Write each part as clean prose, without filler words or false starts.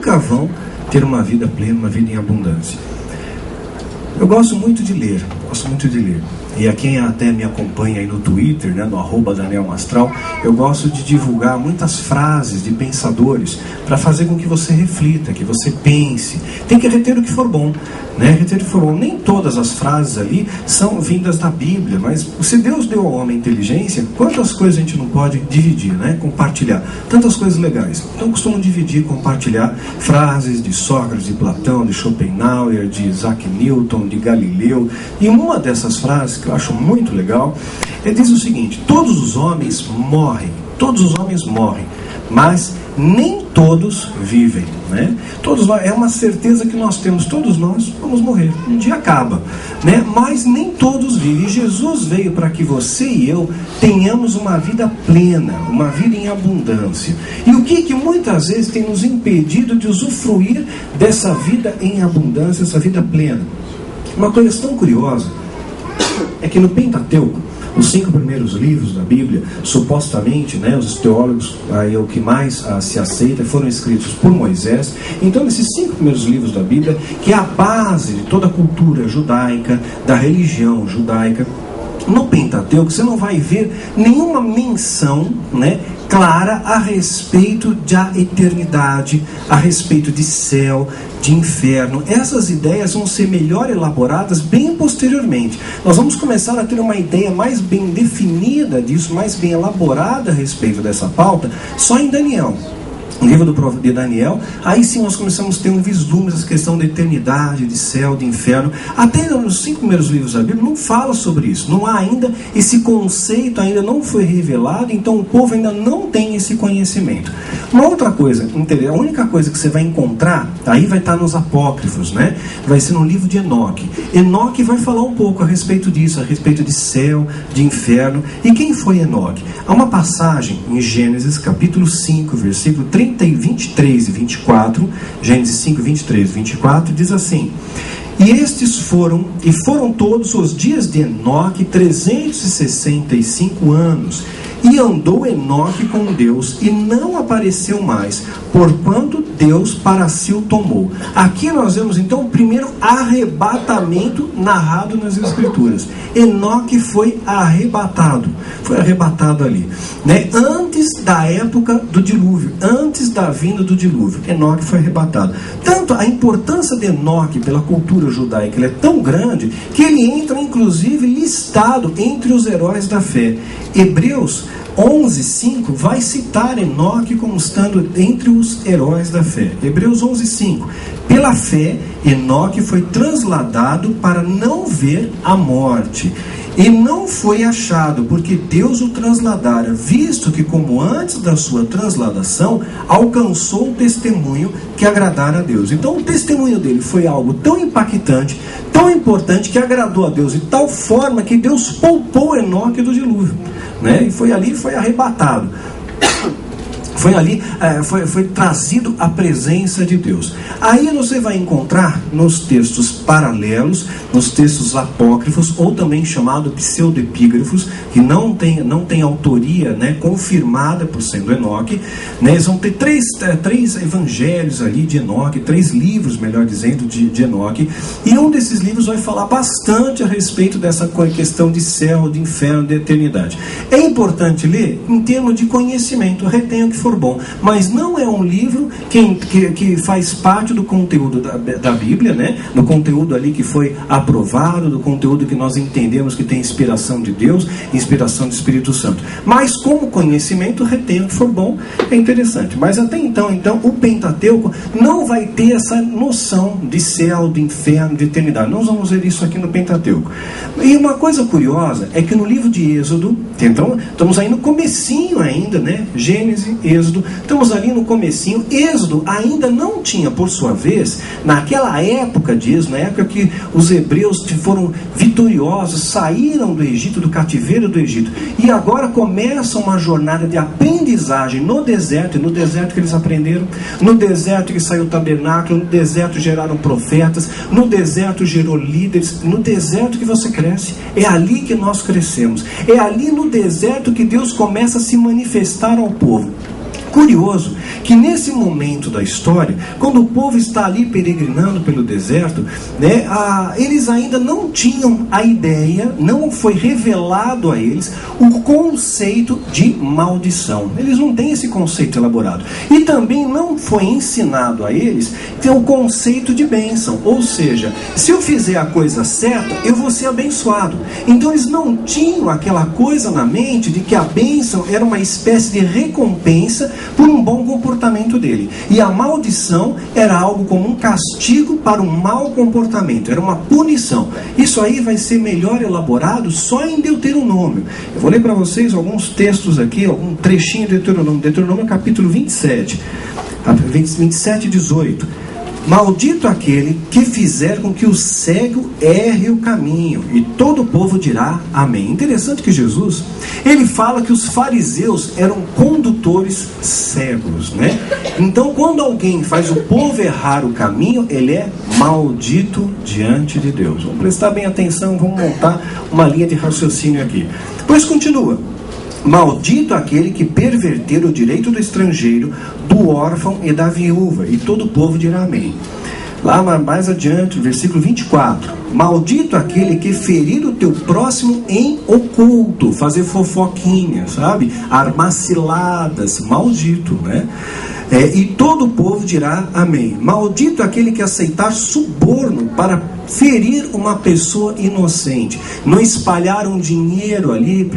nunca vão ter uma vida plena, uma vida em abundância. Eu gosto muito de ler. E a quem até me acompanha aí no Twitter, né, no @DanielMastral, eu gosto de divulgar muitas frases de pensadores para fazer com que você reflita, que você pense. Tem que reter o que for bom, né? Reter o que for bom. Nem todas as frases ali são vindas da Bíblia, mas se Deus deu ao homem inteligência, quantas coisas a gente não pode dividir, né? Compartilhar. Tantas coisas legais. Então costumo dividir, compartilhar frases de Sócrates, de Platão, de Schopenhauer, de Isaac Newton, de Galileu. E uma dessas frases que eu acho muito legal, ele diz o seguinte: todos os homens morrem, mas nem todos vivem, né? Todos nós, é uma certeza que nós temos, todos nós vamos morrer, um dia acaba, né? Mas nem todos vivem. E Jesus veio para que você e eu tenhamos uma vida plena, uma vida em abundância. E o que muitas vezes tem nos impedido de usufruir dessa vida em abundância, essa vida plena? Uma coisa tão curiosa é que no Pentateuco, os 5 primeiros livros da Bíblia, supostamente, né, os teólogos, aí, o que mais se aceita, foram escritos por Moisés. Então, esses 5 primeiros livros da Bíblia, que é a base de toda a cultura judaica, da religião judaica, no Pentateuco você não vai ver nenhuma menção, né, clara a respeito da eternidade, a respeito de céu, de inferno. Essas ideias vão ser melhor elaboradas bem posteriormente. Nós vamos começar a ter uma ideia mais bem definida disso, mais bem elaborada a respeito dessa pauta, só em Daniel. No livro do profeta de Daniel, aí sim nós começamos a ter um vislumbre dessa questão da eternidade, de céu, de inferno. Até nos 5 primeiros livros da Bíblia não fala sobre isso. Não há ainda, esse conceito ainda não foi revelado, então o povo ainda não tem esse conhecimento. Uma outra coisa, a única coisa que você vai encontrar, aí vai estar nos apócrifos, né? Vai ser no livro de Enoque. Enoque vai falar um pouco a respeito disso, a respeito de céu, de inferno. E quem foi Enoque? Há uma passagem em Gênesis, capítulo 5, versículo 23 e 24, Gênesis 5, 23 e 24, diz assim: foram todos os dias de Enoque 365 anos, e andou Enoque com Deus, e não apareceu mais, porquanto Deus para si o tomou. Aqui nós vemos então o primeiro arrebatamento narrado nas Escrituras. Enoque foi arrebatado ali, né? Antes da época do dilúvio, antes da vinda do dilúvio, Enoque foi arrebatado. Tanto a importância de Enoque pela cultura judaica, ele é tão grande que ele entra inclusive listado entre os heróis da fé. Hebreus 11:5 vai citar Enoque como estando entre os heróis da fé. Hebreus 11:5: pela fé, Enoque foi transladado para não ver a morte, e não foi achado, porque Deus o transladara, visto que, como antes da sua transladação, alcançou o testemunho que agradara a Deus. Então o testemunho dele foi algo tão impactante, tão importante, que agradou a Deus de tal forma que Deus poupou Enoque do dilúvio, né? E foi arrebatado. Foi trazido à presença de Deus. Aí você vai encontrar nos textos paralelos, nos textos apócrifos, ou também chamado pseudepígrafos, que não tem autoria, né, confirmada por sendo Enoque, né? Eles vão ter três evangelhos ali de Enoque, 3 livros, melhor dizendo, de Enoque, e um desses livros vai falar bastante a respeito dessa questão de céu, de inferno, de eternidade. É importante ler em termos de conhecimento, retenha o que for bom, mas não é um livro que faz parte do conteúdo da Bíblia, né? Do conteúdo ali que foi aprovado, do conteúdo que nós entendemos que tem inspiração de Deus, inspiração do Espírito Santo. Mas como conhecimento, retenha o que for bom, é interessante. Mas até então o Pentateuco não vai ter essa noção de céu, de inferno, de eternidade. Nós vamos ver isso aqui no Pentateuco. E uma coisa curiosa é que no livro de Êxodo, então estamos aí no comecinho ainda, né? Gênesis, Êxodo, estamos ali no comecinho. Êxodo ainda não tinha, por sua vez, naquela época de Êxodo, na época que os hebreus foram vitoriosos, saíram do Egito, do cativeiro do Egito, e agora começa uma jornada de aprendizagem no deserto, e no deserto que eles aprenderam, no deserto que saiu o tabernáculo, no deserto geraram profetas, no deserto gerou líderes, no deserto que você cresce, é ali que nós crescemos, é ali no deserto que Deus começa a se manifestar ao povo. Curioso que nesse momento da história, quando o povo está ali peregrinando pelo deserto, né, eles ainda não tinham a ideia, não foi revelado a eles o conceito de maldição. Eles não têm esse conceito elaborado. E também não foi ensinado a eles ter o conceito de bênção. Ou seja, se eu fizer a coisa certa, eu vou ser abençoado. Então eles não tinham aquela coisa na mente de que a bênção era uma espécie de recompensa por um bom comportamento dele. E a maldição era algo como um castigo para um mau comportamento, era uma punição. Isso aí vai ser melhor elaborado só em Deuteronômio. Eu vou ler para vocês alguns textos aqui, algum trechinho de Deuteronômio. Deuteronômio capítulo 27, 27 e 18. Maldito aquele que fizer com que o cego erre o caminho, e todo o povo dirá amém. Interessante que Jesus, ele fala que os fariseus eram condutores cegos, né? Então quando alguém faz o povo errar o caminho, ele é maldito diante de Deus. Vamos prestar bem atenção, vamos montar uma linha de raciocínio aqui. Pois continua: maldito aquele que perverter o direito do estrangeiro, do órfão e da viúva, e todo o povo dirá amém. Lá mais adiante, no versículo 24: maldito aquele que ferir o teu próximo em oculto, fazer fofoquinha, sabe? Armar ciladas, maldito, né? E todo o povo dirá amém. Maldito aquele que aceitar suborno para ferir uma pessoa inocente. Não espalharam dinheiro ali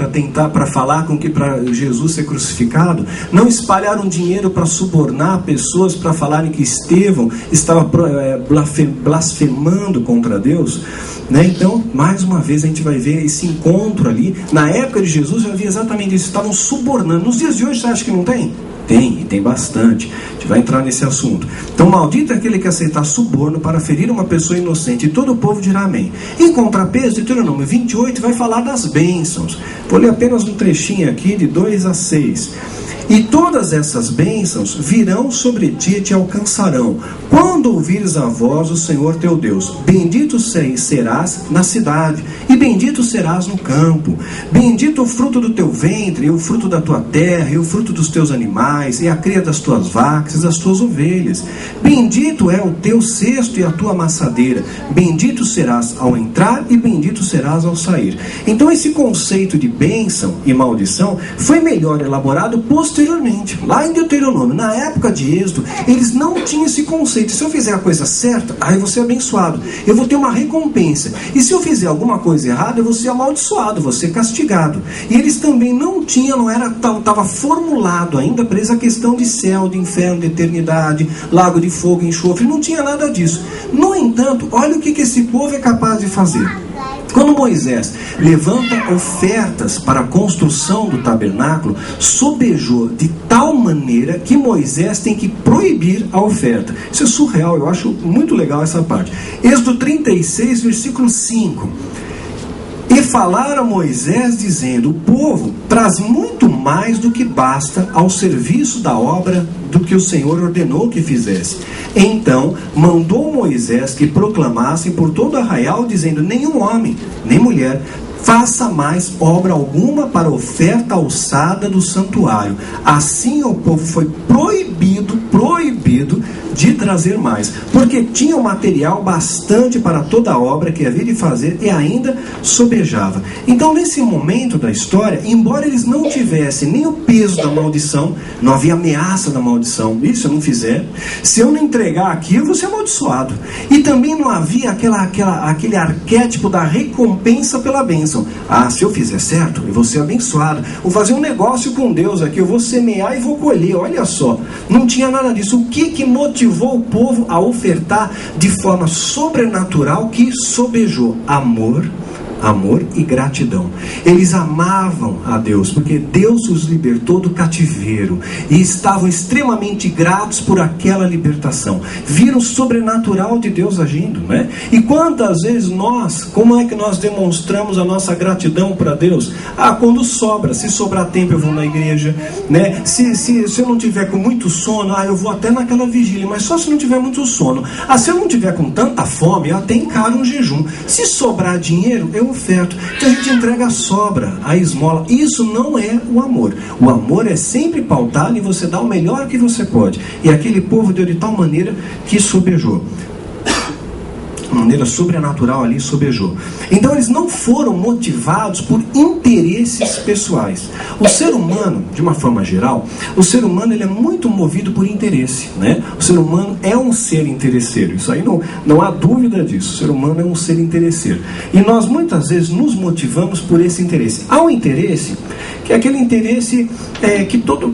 para falar com que para Jesus ser crucificado. Não espalharam dinheiro para subornar pessoas para falarem que Estevão estava blasfemando contra Deus, né? Então, mais uma vez a gente vai ver esse encontro ali. Na época de Jesus já havia exatamente isso. Estavam subornando. Nos dias de hoje você acha que não tem? Tem, e tem bastante. A gente vai entrar nesse assunto. Então, maldito é aquele que aceitar suborno para ferir uma pessoa inocente, e todo o povo dirá amém. Em contrapeso, Deuteronômio 28 vai falar das bênçãos. Vou ler apenas um trechinho aqui, de 2 a 6. E todas essas bênçãos virão sobre ti e te alcançarão, quando ouvires a voz do Senhor teu Deus. Bendito serás na cidade, e bendito serás no campo. Bendito o fruto do teu ventre, e o fruto da tua terra, e o fruto dos teus animais, e a cria das tuas vacas, e das tuas ovelhas. Bendito é o teu cesto e a tua amassadeira. Bendito serás ao entrar, e bendito serás ao sair. Então esse conceito de bênção e maldição foi melhor elaborado posteriormente, lá em Deuteronômio. Na época de Êxodo, eles não tinham esse conceito. Se eu fizer a coisa certa, aí eu vou ser abençoado, eu vou ter uma recompensa. E se eu fizer alguma coisa errada, eu vou ser amaldiçoado, vou ser castigado. E eles também não tinham, estava formulado ainda para eles a questão de céu, de inferno, de eternidade, lago de fogo, enxofre. Não tinha nada disso. No entanto, olha o que esse povo é capaz de fazer. Quando Moisés levanta ofertas para a construção do tabernáculo, sobejou de tal maneira que Moisés tem que proibir a oferta. Isso é surreal, eu acho muito legal essa parte. Êxodo 36, versículo 5. E falaram a Moisés dizendo: o povo traz muito mais do que basta ao serviço da obra do que o Senhor ordenou que fizesse. Então mandou Moisés que proclamassem por todo o arraial, dizendo: nenhum homem, nem mulher faça mais obra alguma para oferta alçada do santuário. Assim o povo foi proibido de trazer mais, porque tinha o material bastante para toda a obra que havia de fazer, e ainda sobejava. Então, nesse momento da história, embora eles não tivessem nem o peso da maldição, não havia ameaça da maldição. Isso eu não fizer, se eu não entregar aqui, eu vou ser amaldiçoado. E também não havia aquele arquétipo da recompensa pela bênção. Ah, se eu fizer certo, eu vou ser abençoado, vou fazer um negócio com Deus aqui, eu vou semear e vou colher. Olha só, não tinha nada disso. O que motivou o povo a ofertar de forma sobrenatural que sobejou? Amor e gratidão. Eles amavam a Deus, porque Deus os libertou do cativeiro, e estavam extremamente gratos por aquela libertação. Viram o sobrenatural de Deus agindo, né? E quantas vezes como é que nós demonstramos a nossa gratidão para Deus? Quando sobra. Se sobrar tempo, eu vou na igreja, né? Se eu não tiver com muito sono, eu vou até naquela vigília, mas só se não tiver muito sono. Se eu não tiver com tanta fome, eu até encaro um jejum. Se sobrar dinheiro, eu oferto. Então a gente entrega a sobra, a esmola. Isso não é o amor. O amor é sempre pautado em você dar o melhor que você pode. E aquele povo deu de tal maneira que sobejou. De maneira sobrenatural ali sobejou. Então eles não foram motivados por interesses pessoais. O ser humano, de uma forma geral, o ser humano ele é muito movido por interesse, né? O ser humano é um ser interesseiro. Isso aí não há dúvida disso. O ser humano é um ser interesseiro. E nós muitas vezes nos motivamos por esse interesse. Há um interesse que é aquele interesse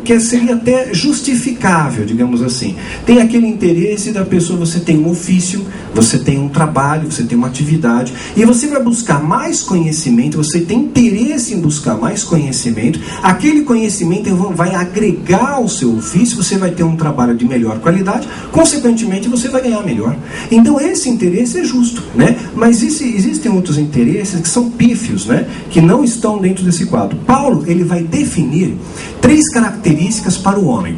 que seria até justificável, digamos assim. Tem aquele interesse da pessoa, você tem um ofício, você tem um trabalho, você tem uma atividade, e você vai buscar mais conhecimento, você tem interesse em buscar mais conhecimento, aquele conhecimento vai agregar ao seu ofício, você vai ter um trabalho de melhor qualidade, consequentemente você vai ganhar melhor. Então esse interesse é justo, né? Mas existem outros interesses que são pífios, né? Que não estão dentro desse quadro. Paulo, ele vai definir 3 características para o homem: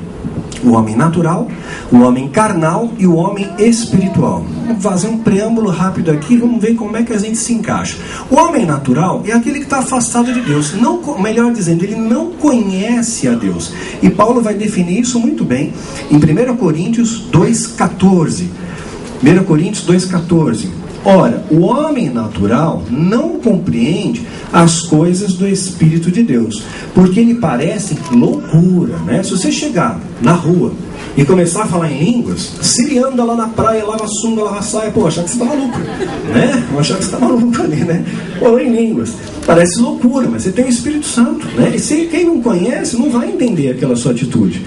o homem natural, o homem carnal e o homem espiritual. Vamos fazer um preâmbulo rápido aqui, vamos ver como é que a gente se encaixa. O homem natural é aquele que está afastado de Deus, melhor dizendo, ele não conhece a Deus. E Paulo vai definir isso muito bem em 1 Coríntios 2,14. 1 Coríntios 2,14. Ora, o homem natural não compreende as coisas do Espírito de Deus, porque lhe parecem loucura, né? Se você chegar na rua e começar a falar em línguas, se anda lá na praia, lava sunga, lava saia, pô, achar que você está maluco, né? Vou achar que você está maluco ali, né? Falou em línguas, parece loucura, mas você tem o Espírito Santo, né? E quem não conhece não vai entender aquela sua atitude.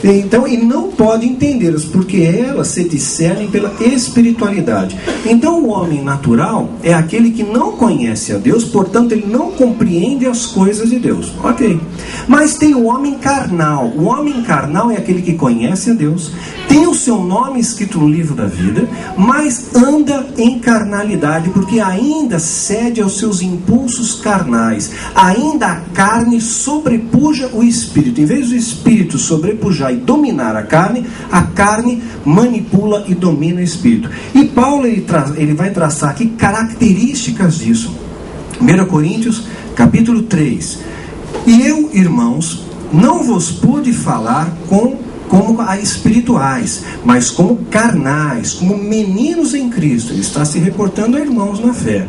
Então, e não pode entendê-las, porque elas se discernem pela espiritualidade. Então o homem natural é aquele que não conhece a Deus, portanto ele não compreende as coisas de Deus. Ok. Mas tem o homem carnal. O homem carnal é aquele que conhece a Deus, tem o seu nome escrito no livro da vida, mas anda em carnalidade, porque ainda cede aos seus impulsos carnais. Ainda a carne sobrepuja o espírito. Em vez do espírito sobrepujar e dominar a carne manipula e domina o espírito. E Paulo ele vai traçar aqui características disso. 1 Coríntios capítulo 3. E eu, irmãos, não vos pude falar como a espirituais, mas como carnais, como meninos em Cristo. Ele está se reportando a irmãos na fé.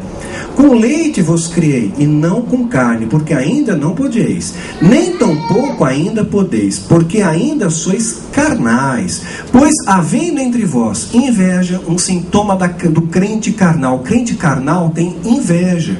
Com leite vos criei, e não com carne, porque ainda não podeis, nem tampouco ainda podeis, porque ainda sois carnais. Pois havendo entre vós inveja, um sintoma do crente carnal. O crente carnal tem inveja.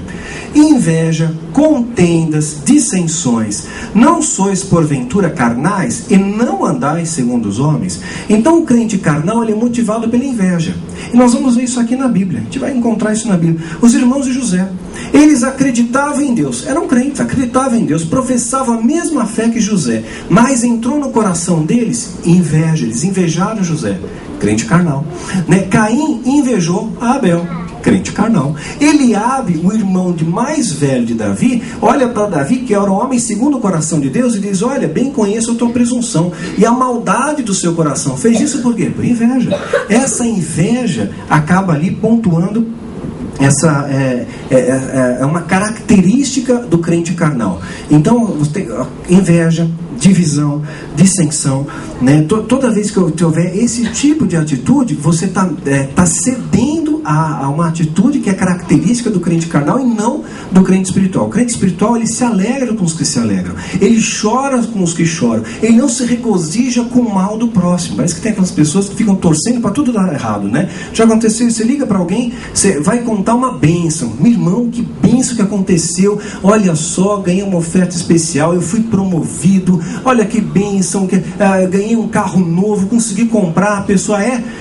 Inveja, contendas, dissensões. Não sois porventura carnais e não andais segundo os homens? Então o crente carnal ele é motivado pela inveja. E nós vamos ver isso aqui na Bíblia. A gente vai encontrar isso na Bíblia. Os irmãos de José, eles acreditavam em Deus, eram crentes, acreditavam em Deus, professavam a mesma fé que José, mas entrou no coração deles inveja. Eles invejaram José, crente carnal, né? Caim invejou a Abel, crente carnal. Eliabe, o irmão mais velho de Davi, olha para Davi, que era um homem segundo o coração de Deus, e diz: olha, bem conheço a tua presunção e a maldade do seu coração. Fez isso por quê? Por inveja. Essa inveja acaba ali pontuando. Essa é uma característica do crente carnal. Então, você tem inveja, divisão, dissensão, né? Toda vez que houver esse tipo de atitude, você está cedendo a uma atitude que é característica do crente carnal e não do crente espiritual. O crente espiritual, ele se alegra com os que se alegram, ele chora com os que choram, ele não se regozija com o mal do próximo. Parece que tem aquelas pessoas que ficam torcendo para tudo dar errado, né? Já aconteceu, você liga para alguém, você vai contar uma bênção: meu irmão, que bênção que aconteceu, olha só, ganhei uma oferta especial, eu fui promovido, olha que bênção, ganhei um carro novo, consegui comprar. A pessoa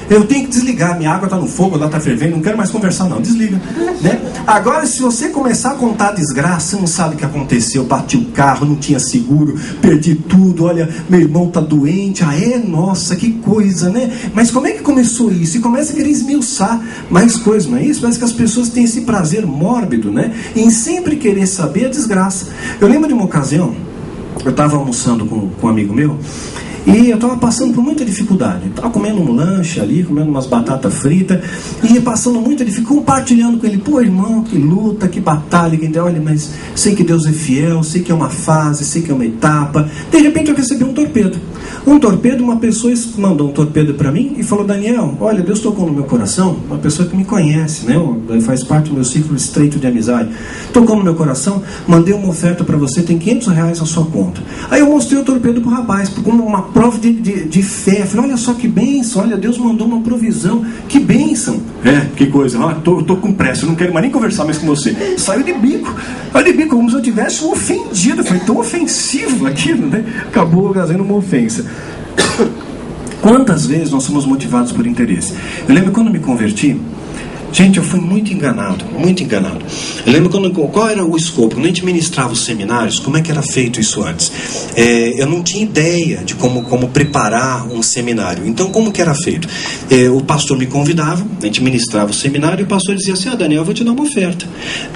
eu tenho que desligar, minha água está no fogo, ela está fervendo, não quero mais conversar não, desliga, né? Agora, se você começar a contar a desgraça, você não sabe o que aconteceu, bati o carro, não tinha seguro, perdi tudo, olha, meu irmão está doente, nossa, que coisa, né? Mas como é que começou isso? E começa a querer esmiuçar mais coisas, não é isso? Parece que as pessoas têm esse prazer mórbido, né? Em sempre querer saber a desgraça. Eu lembro de uma ocasião, eu estava almoçando com um amigo meu, E eu estava passando por muita dificuldade. Estava comendo um lanche ali, comendo umas batatas fritas, e passando muita dificuldade, compartilhando com ele. Pô, irmão, que luta, que batalha. Olha, mas sei que Deus é fiel, sei que é uma fase, sei que é uma etapa. De repente eu recebi um torpedo. Uma pessoa mandou um torpedo para mim e falou: Daniel, olha, Deus tocou no meu coração, uma pessoa que me conhece, né? Faz parte do meu ciclo estreito de amizade. Tocou no meu coração, mandei uma oferta para você, tem R$500 na sua conta. Aí eu mostrei o torpedo pro rapaz, como uma prova de fé. Falei: olha só que bênção, olha, Deus mandou uma provisão, que bênção. Que coisa, tô com pressa, eu não quero mais nem conversar mais com você. Saiu de bico, como se eu tivesse ofendido. Foi tão ofensivo aquilo, né? Acabou fazendo uma ofensa. Quantas vezes nós somos motivados por interesse? Eu lembro quando me converti, gente, eu fui muito enganado, muito enganado. Eu lembro qual era o escopo. Quando a gente ministrava os seminários, como é que era feito isso antes? Eu não tinha ideia de como preparar um seminário. Então, como que era feito? O pastor me convidava, a gente ministrava o seminário, e o pastor dizia assim: Daniel, eu vou te dar uma oferta,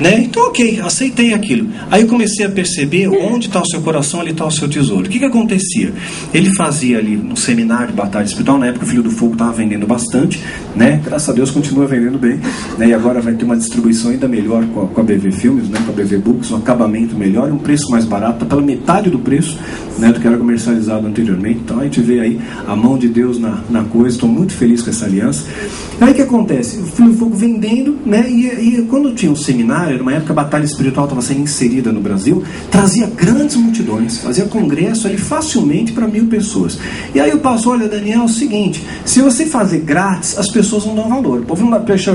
né? Então, ok, aceitei aquilo. Aí eu comecei a perceber onde está o seu coração, ali está o seu tesouro. O que acontecia? Ele fazia ali no seminário de batalha espiritual. Na época o Filho do Fogo estava vendendo bastante, né? Graças a Deus continua vendendo bem, né? E agora vai ter uma distribuição ainda melhor com a BV Filmes, né? Com a BV Books, um acabamento melhor e um preço mais barato, tá pela metade do preço, né, do que era comercializado anteriormente. Então a gente vê aí a mão de Deus na coisa. Estou muito feliz com essa aliança. Aí o que acontece? O Filho do Fogo vendendo, né? E quando tinha um seminário, numa época a batalha espiritual estava sendo inserida no Brasil, trazia grandes multidões, fazia congresso ali facilmente para 1.000 pessoas. E aí o pastor: olha, Daniel, é o seguinte, se você fazer grátis, as pessoas não dão valor. O povo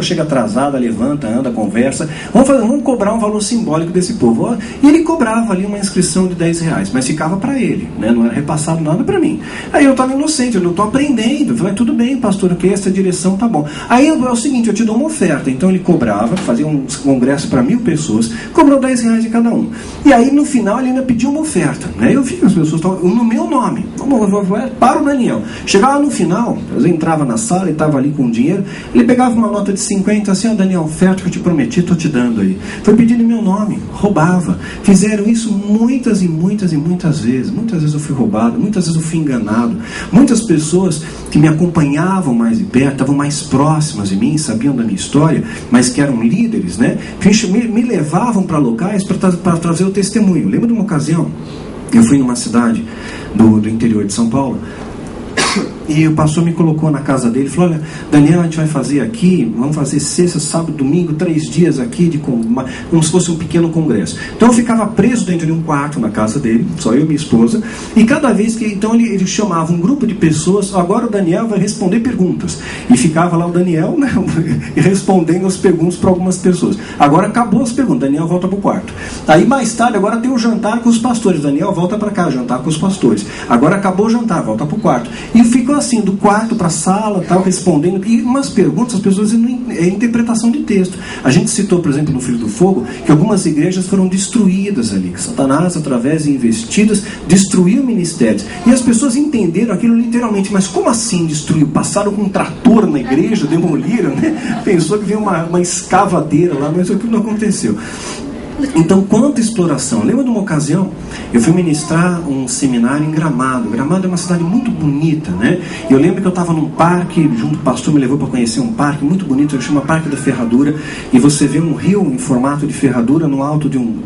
chega atrasada, levanta, anda, conversa. Vamos cobrar um valor simbólico desse povo. E ele cobrava ali uma inscrição de R$10, mas ficava para ele, né? Não era repassado nada para mim. Aí eu estava inocente, eu não estou aprendendo. Eu falei: tudo bem, pastor, que essa direção tá bom. Aí é o seguinte, eu te dou uma oferta. Então ele cobrava, fazia um congresso para 1.000 pessoas, cobrou R$10 de cada um. E aí no final ele ainda pediu uma oferta, né? Eu vi que as pessoas estavam no meu nome. Para o Daniel. Chegava no final, eu entrava na sala e estava ali com dinheiro, ele pegava uma nota de 50, assim: Daniel, oferta que eu te prometi, estou te dando aí. Foi pedido em meu nome, roubava. Fizeram isso muitas e muitas e muitas vezes. Muitas vezes eu fui roubado, muitas vezes eu fui enganado. Muitas pessoas que me acompanhavam mais de perto, estavam mais próximas de mim, sabiam da minha história, mas que eram líderes, né? Me levavam para locais para trazer o testemunho. Lembro de uma ocasião, eu fui numa cidade do interior de São Paulo, e o pastor me colocou na casa dele e falou: olha, Daniel, a gente vai fazer aqui, vamos fazer sexta, sábado, domingo, 3 dias aqui, como se fosse um pequeno congresso. Então eu ficava preso dentro de um quarto na casa dele, só eu e minha esposa, e cada vez que, então ele chamava um grupo de pessoas: agora o Daniel vai responder perguntas. E ficava lá o Daniel, né, respondendo as perguntas para algumas pessoas. Agora acabou as perguntas, Daniel volta para o quarto. Aí mais tarde, agora tem o jantar com os pastores, Daniel volta para cá, jantar com os pastores. Agora acabou o jantar, volta para o quarto. E ficou assim, do quarto para a sala, tal, respondendo. E umas perguntas, as pessoas dizem, é interpretação de texto. A gente citou, por exemplo, no Filho do Fogo, que algumas igrejas foram destruídas ali. Que Satanás, através de investidas, destruiu ministérios. E as pessoas entenderam aquilo literalmente. Mas como assim destruiu? Passaram com um trator na igreja, demoliram, né? Pensou que veio uma escavadeira lá, mas aquilo não aconteceu. Então, quanta exploração. Lembra de uma ocasião, eu fui ministrar um seminário em Gramado. Gramado é uma cidade muito bonita, né? Eu lembro que eu estava num parque, junto o pastor me levou para conhecer um parque muito bonito, ele chama Parque da Ferradura, e você vê um rio em formato de ferradura no alto de um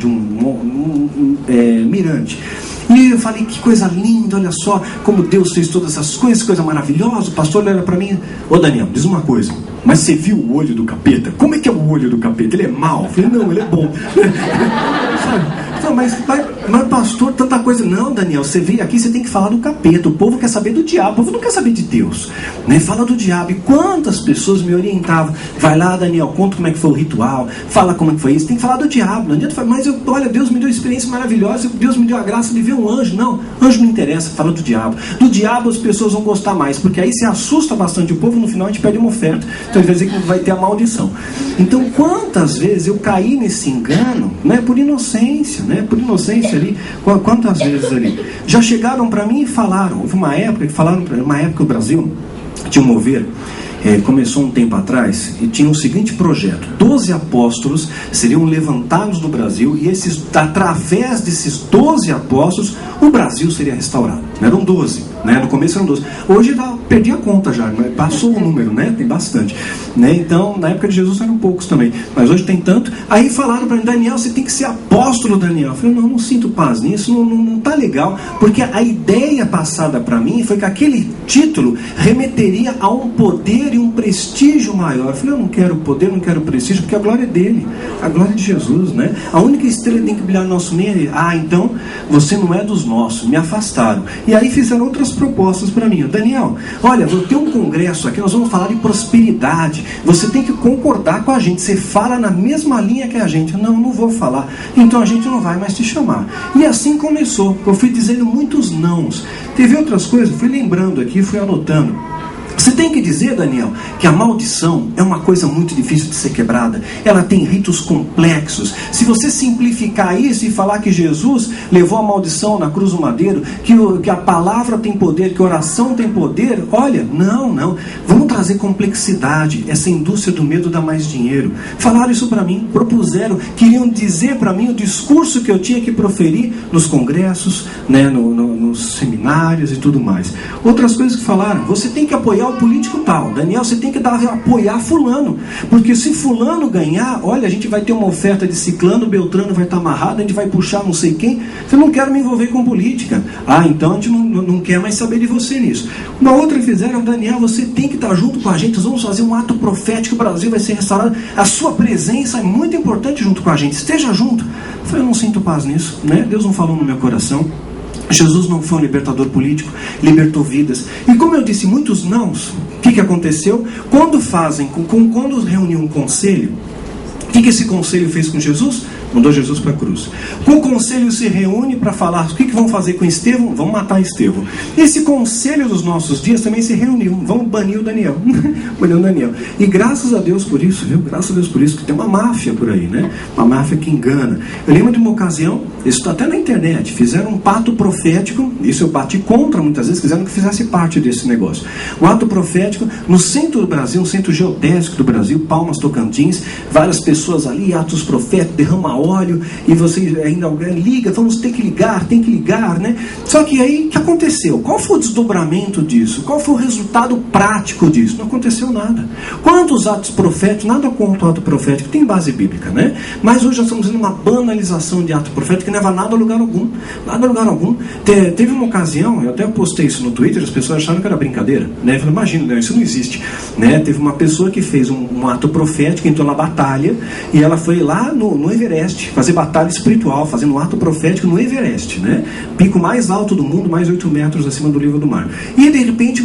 mirante. E eu falei: que coisa linda, olha só como Deus fez todas essas coisas, coisa maravilhosa. O pastor olha para mim: ô Daniel, diz uma coisa, mas você viu o olho do capeta? Como é que é o olho do capeta? Ele é mau? Eu falei: não, ele é bom. Sabe? Mas pastor, tanta coisa. Não, Daniel, você veio aqui, você tem que falar do capeta. O povo quer saber do diabo, o povo não quer saber de Deus, né? Fala do diabo. E quantas pessoas me orientavam: vai lá, Daniel, conta como é que foi o ritual, fala como é que foi isso, tem que falar do diabo. Não adianta falar: mas olha, Deus me deu uma experiência maravilhosa, Deus me deu a graça de ver um anjo. Não, anjo não interessa, fala do diabo. Do diabo as pessoas vão gostar mais, porque aí se assusta bastante o povo, no final a gente pede uma oferta. Então ele vai dizer que vai ter a maldição. Então quantas vezes eu caí nesse engano, né, por inocência, né, por inocência ali. Quantas vezes ali já chegaram para mim e falaram. Houve uma época que falaram, uma época o Brasil tinha um mover, começou um tempo atrás e tinha o seguinte projeto: 12 apóstolos seriam levantados no Brasil e através desses 12 apóstolos o Brasil seria restaurado. Eram 12, né? No começo eram 12. Hoje perdi a conta já, passou o número, né? Tem bastante, né? Então na época de Jesus eram poucos também, mas hoje tem tanto. Aí falaram para mim: Daniel, você tem que ser apóstolo, Daniel. Eu falei: não sinto paz nisso, não tá legal, porque a ideia passada para mim foi que aquele título remeteria a um poder e um prestígio maior. Eu falei: eu não quero poder, não quero prestígio, porque a glória é dele, a glória é de Jesus, né? A única estrela que tem que brilhar no nosso meio. Então você não é dos nossos, me afastaram. E aí fizeram outras propostas para mim: Daniel, olha, vou ter um congresso aqui, nós vamos falar de prosperidade, você tem que concordar com a gente, você fala na mesma linha que a gente. Não vou falar, então a gente não vai mais te chamar. E assim começou, eu fui dizendo muitos nãos. Teve outras coisas, fui lembrando aqui, fui anotando. Você tem que dizer, Daniel, que a maldição é uma coisa muito difícil de ser quebrada. Ela tem ritos complexos. Se você simplificar isso e falar que Jesus levou a maldição na cruz do madeiro, que a palavra tem poder, que a oração tem poder, olha, não. Vamos trazer complexidade. Essa indústria do medo dá mais dinheiro. Falaram isso para mim, propuseram, queriam dizer para mim o discurso que eu tinha que proferir nos congressos, né, nos seminários e tudo mais. Outras coisas que falaram: você tem que apoiar o político tal, Daniel, você tem que apoiar fulano, porque se fulano ganhar, olha, a gente vai ter uma oferta de ciclano, Beltrano vai estar amarrado, a gente vai puxar não sei quem. Eu não quero me envolver com política. Então a gente não quer mais saber de você nisso. Uma outra fizeram: Daniel, você tem que estar junto com a gente, nós vamos fazer um ato profético, o Brasil vai ser restaurado, a sua presença é muito importante junto com a gente, esteja junto. Eu falei: eu não sinto paz nisso, né? Deus não falou no meu coração. Jesus não foi um libertador político, libertou vidas. E como eu disse, muitos nãos. O que aconteceu? Quando reuniu um conselho, o que esse conselho fez com Jesus? Mandou Jesus para a cruz. O conselho se reúne para falar: o que vão fazer com Estevão? Vão matar Estevão. Esse conselho dos nossos dias também se reuniu: vão banir o Daniel. Banir o Daniel. E graças a Deus por isso, viu? Graças a Deus por isso, que tem uma máfia por aí, né? Uma máfia que engana. Eu lembro de uma ocasião, isso está até na internet, fizeram um pacto profético, isso eu bati contra muitas vezes, quiseram que fizesse parte desse negócio. Um ato profético no centro do Brasil, um centro geodésico do Brasil, Palmas, Tocantins, várias pessoas ali, atos proféticos, derrama óleo, e você ainda alguém liga, vamos ter que ligar, tem que ligar, né? Só que aí, o que aconteceu? Qual foi o desdobramento disso? Qual foi o resultado prático disso? Não aconteceu nada. Quantos atos proféticos, nada contra o ato profético, tem base bíblica, né? Mas hoje nós estamos vendo uma banalização de ato profético que não leva nada a lugar algum. Nada a lugar algum. Teve uma ocasião, eu até postei isso no Twitter, as pessoas acharam que era brincadeira, né? Eu falei: imagina, isso não existe, né? Teve uma pessoa que fez um ato profético, entrou na batalha, e ela foi lá no Everest fazer batalha espiritual, fazendo um ato profético no Everest, né? Pico mais alto do mundo, mais 8 metros acima do nível do mar. E de repente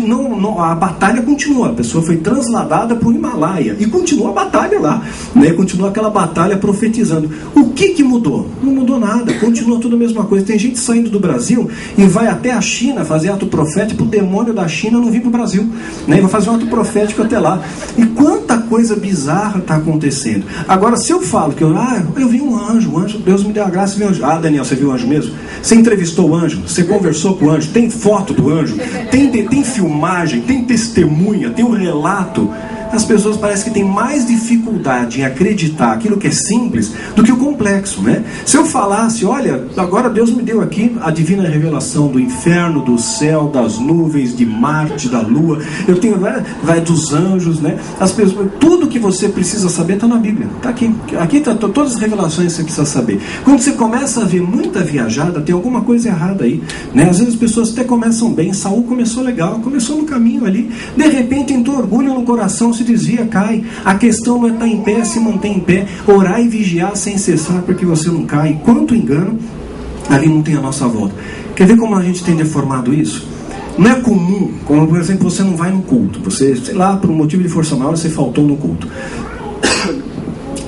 a batalha continua, a pessoa foi transladada para o Himalaia e continua a batalha lá, né? Continua aquela batalha profetizando. O que mudou? Não mudou nada, continua tudo a mesma coisa. Tem gente saindo do Brasil e vai até a China fazer ato profético, o demônio da China não vir para o Brasil, né? E vai fazer um ato profético até lá. E quanta coisa bizarra está acontecendo. Agora, se eu falo que eu vi um anjo, Deus me deu a graça e vi um anjo. Daniel, você viu o anjo mesmo? Você entrevistou o anjo? Você conversou com o anjo? Tem foto do anjo? Tem filmagem? Tem testemunha? Tem um relato? As pessoas parecem que têm mais dificuldade em acreditar aquilo que é simples do que o complexo, né? Se eu falasse: olha, agora Deus me deu aqui a divina revelação do inferno, do céu, das nuvens, de Marte, da Lua, eu tenho, vai dos anjos, né? As pessoas, tudo que você precisa saber está na Bíblia, está aqui. Aqui está todas as revelações que você precisa saber. Quando você começa a ver muita viajada, tem alguma coisa errada aí, né? Às vezes as pessoas até começam bem. Saul começou legal, começou no caminho ali, de repente entrou orgulho no coração, se desvia, cai. A questão não é estar em pé, se mantém em pé, orar e vigiar sem cessar para que você não caia. Quanto engano ali não tem a nossa volta. Quer ver como a gente tem deformado isso? Não é comum, como por exemplo, você não vai no culto, você, sei lá, por um motivo de força maior, você faltou no culto.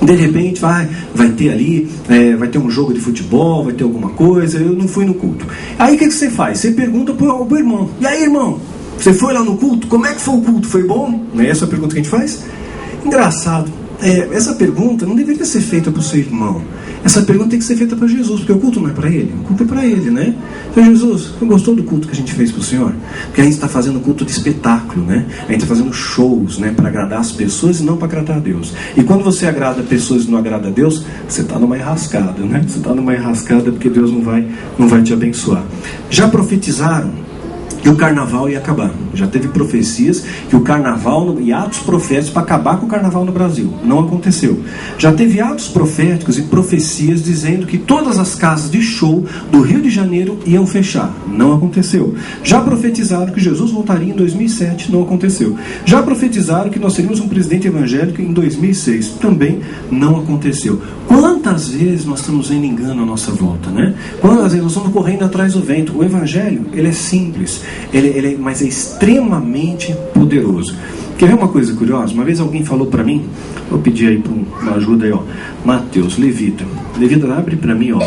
De repente vai ter ali, vai ter um jogo de futebol, vai ter alguma coisa, eu não fui no culto. Aí o que você faz? Você pergunta pro irmão: e aí, irmão, você foi lá no culto? Como é que foi o culto? Foi bom? Não é essa a pergunta que a gente faz? Engraçado. essa pergunta não deveria ser feita para o seu irmão. Essa pergunta tem que ser feita para Jesus, porque o culto não é para ele, o culto é para ele, né? Então, Jesus, você gostou do culto que a gente fez para o Senhor? Porque a gente está fazendo culto de espetáculo, né? A gente está fazendo shows, né? Para agradar as pessoas e não para agradar a Deus. E quando você agrada pessoas e não agrada a Deus, você está numa enrascada, né? Você está numa enrascada porque Deus não vai te abençoar. Já profetizaram que o carnaval ia acabar. Já teve profecias que o carnaval e atos proféticos para acabar com o carnaval no Brasil. Não aconteceu. Já teve atos proféticos e profecias dizendo que todas as casas de show do Rio de Janeiro iam fechar. Não aconteceu. Já profetizaram que Jesus voltaria em 2007. Não aconteceu. Já profetizaram que nós teríamos um presidente evangélico em 2006. Também não aconteceu. Quantas vezes nós estamos vendo engano à nossa volta, né? Quantas vezes nós estamos correndo atrás do vento? O evangelho, ele é simples. Mas é extremamente poderoso. Quer ver uma coisa curiosa? Uma vez alguém falou para mim, vou pedir aí uma ajuda aí, ó. Mateus, Levita, abre para mim, ó.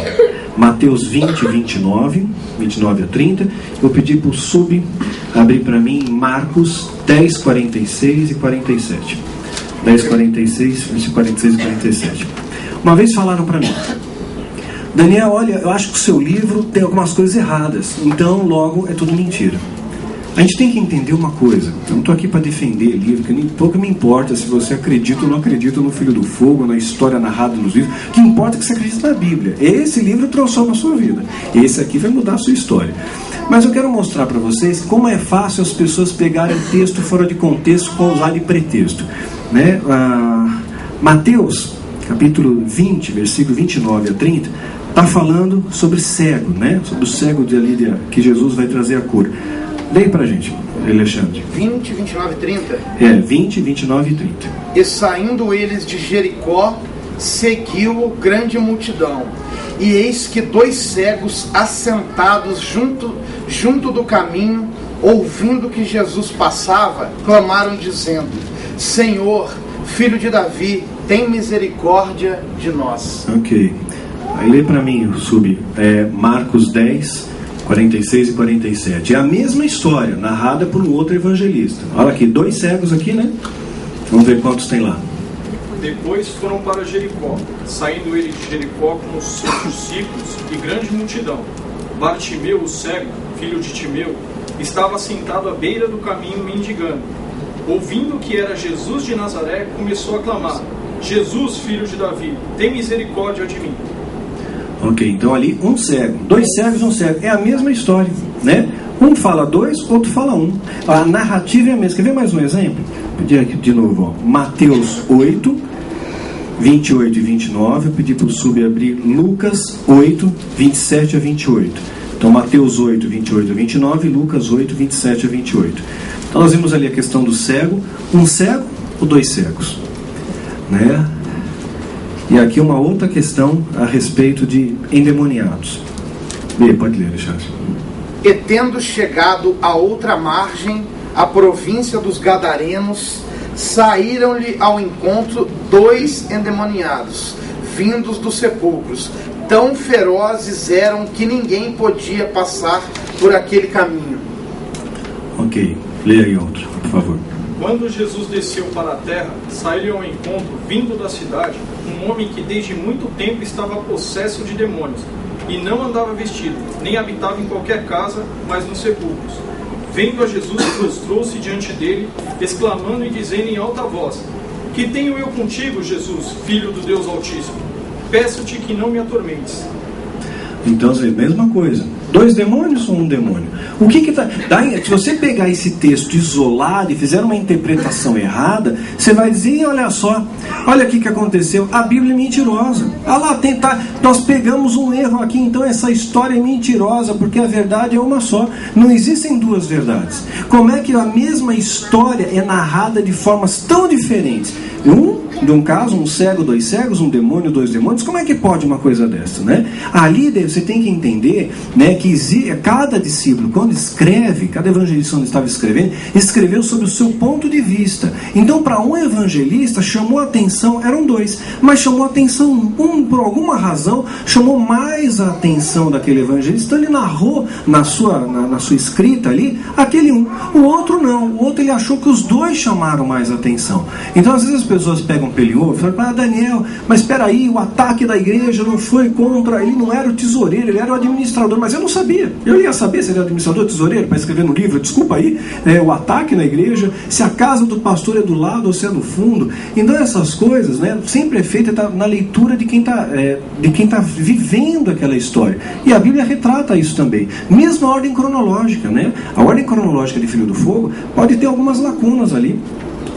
Mateus 20, 29 a 30. Vou pedir para o Sub abrir para mim Marcos 10, 46 e 47. 10, 46 e 47. Uma vez falaram para mim: Daniel, olha, eu acho que o seu livro tem algumas coisas erradas, então logo é tudo mentira. A gente tem que entender uma coisa. Eu não estou aqui para defender livro, que nem pouco me importa se você acredita ou não acredita no Filho do Fogo, na história narrada nos livros. O que importa é que você acredita na Bíblia. Esse livro transforma a sua vida. Esse aqui vai mudar a sua história. Mas eu quero mostrar para vocês como é fácil as pessoas pegarem texto fora de contexto para usar de pretexto, né? Mateus, capítulo 20, versículo 29 a 30, está falando sobre cego, né? Sobre o cego de ali, que Jesus vai trazer a cura. Leia pra gente, Alexandre. 20, 29 e 30? 20, 29 e 30. E saindo eles de Jericó, seguiu grande multidão. E eis que 2 cegos assentados junto do caminho, ouvindo que Jesus passava, clamaram dizendo: Senhor, Filho de Davi, tem misericórdia de nós. Ok. Aí lê para mim, Sub, Marcos 10, 46 e 47. É a mesma história, narrada por um outro evangelista. Olha aqui, 2 cegos aqui, né? Vamos ver quantos tem lá. Depois foram para Jericó. Saindo eles de Jericó com os seus discípulos e grande multidão. Bartimeu, o cego, filho de Timeu, estava sentado à beira do caminho mendigando. Ouvindo que era Jesus de Nazaré, começou a clamar: Jesus, filho de Davi, tem misericórdia de mim. Ok, então ali um cego, 2 cegos e um cego, é a mesma história, né? Um fala 2, outro fala 1. A narrativa é a mesma. Quer ver mais um exemplo? Vou pedir aqui de novo, ó. Mateus 8, 28 e 29. Eu pedi para o Sub abrir Lucas 8, 27 a 28. Então Mateus 8, 28 a 29 e Lucas 8, 27 a 28. Então nós vimos ali a questão do cego. Um cego ou 2 cegos, né? E aqui uma outra questão a respeito de endemoniados. Pode ler, Alexandre. E tendo chegado à outra margem, a província dos Gadarenos, saíram-lhe ao encontro 2 endemoniados, vindos dos sepulcros. Tão ferozes eram que ninguém podia passar por aquele caminho. Ok, leia aí outro, por favor. Quando Jesus desceu para a terra, saiu-lhe ao encontro, vindo da cidade, um homem que desde muito tempo estava possesso de demônios, e não andava vestido, nem habitava em qualquer casa, mas nos sepulcros. Vendo a Jesus, prostrou-se diante dele, exclamando e dizendo em alta voz: Que tenho eu contigo, Jesus, Filho do Deus Altíssimo? Peço-te que não me atormentes. Então, é a mesma coisa. 2 demônios ou um demônio? O que tá... Se você pegar esse texto isolado e fizer uma interpretação errada, você vai dizer: olha só, olha aqui que aconteceu, a Bíblia é mentirosa. Ah lá, nós pegamos um erro aqui, então essa história é mentirosa, porque a verdade é uma só. Não existem 2 verdades. Como é que a mesma história é narrada de formas tão diferentes? De um caso, um cego, 2 cegos, um demônio, 2 demônios. Como é que pode uma coisa dessa, né? Ali você tem que entender, né, que cada discípulo, quando escreve, cada evangelista quando estava escrevendo, escreveu sobre o seu ponto de vista. Então, para um evangelista, chamou a atenção, eram 2, mas chamou a atenção por alguma razão, chamou mais a atenção daquele evangelista. Então ele narrou na sua escrita ali, aquele um. O outro não, o outro ele achou que os 2 chamaram mais a atenção. Então, às vezes as pessoas pegam pegam pelo em ovo, falam, Daniel, mas espera aí, o ataque da igreja não foi contra, ele não era o tesoureiro, ele era o administrador, mas eu não sabia. Eu ia saber se ele era administrador ou tesoureiro para escrever no livro, desculpa aí, o ataque na igreja, se a casa do pastor é do lado ou se é do fundo. Então essas coisas, né, sempre é feita na leitura de quem está vivendo aquela história. E a Bíblia retrata isso também. Mesmo a ordem cronológica, né? A ordem cronológica de Filho do Fogo pode ter algumas lacunas ali.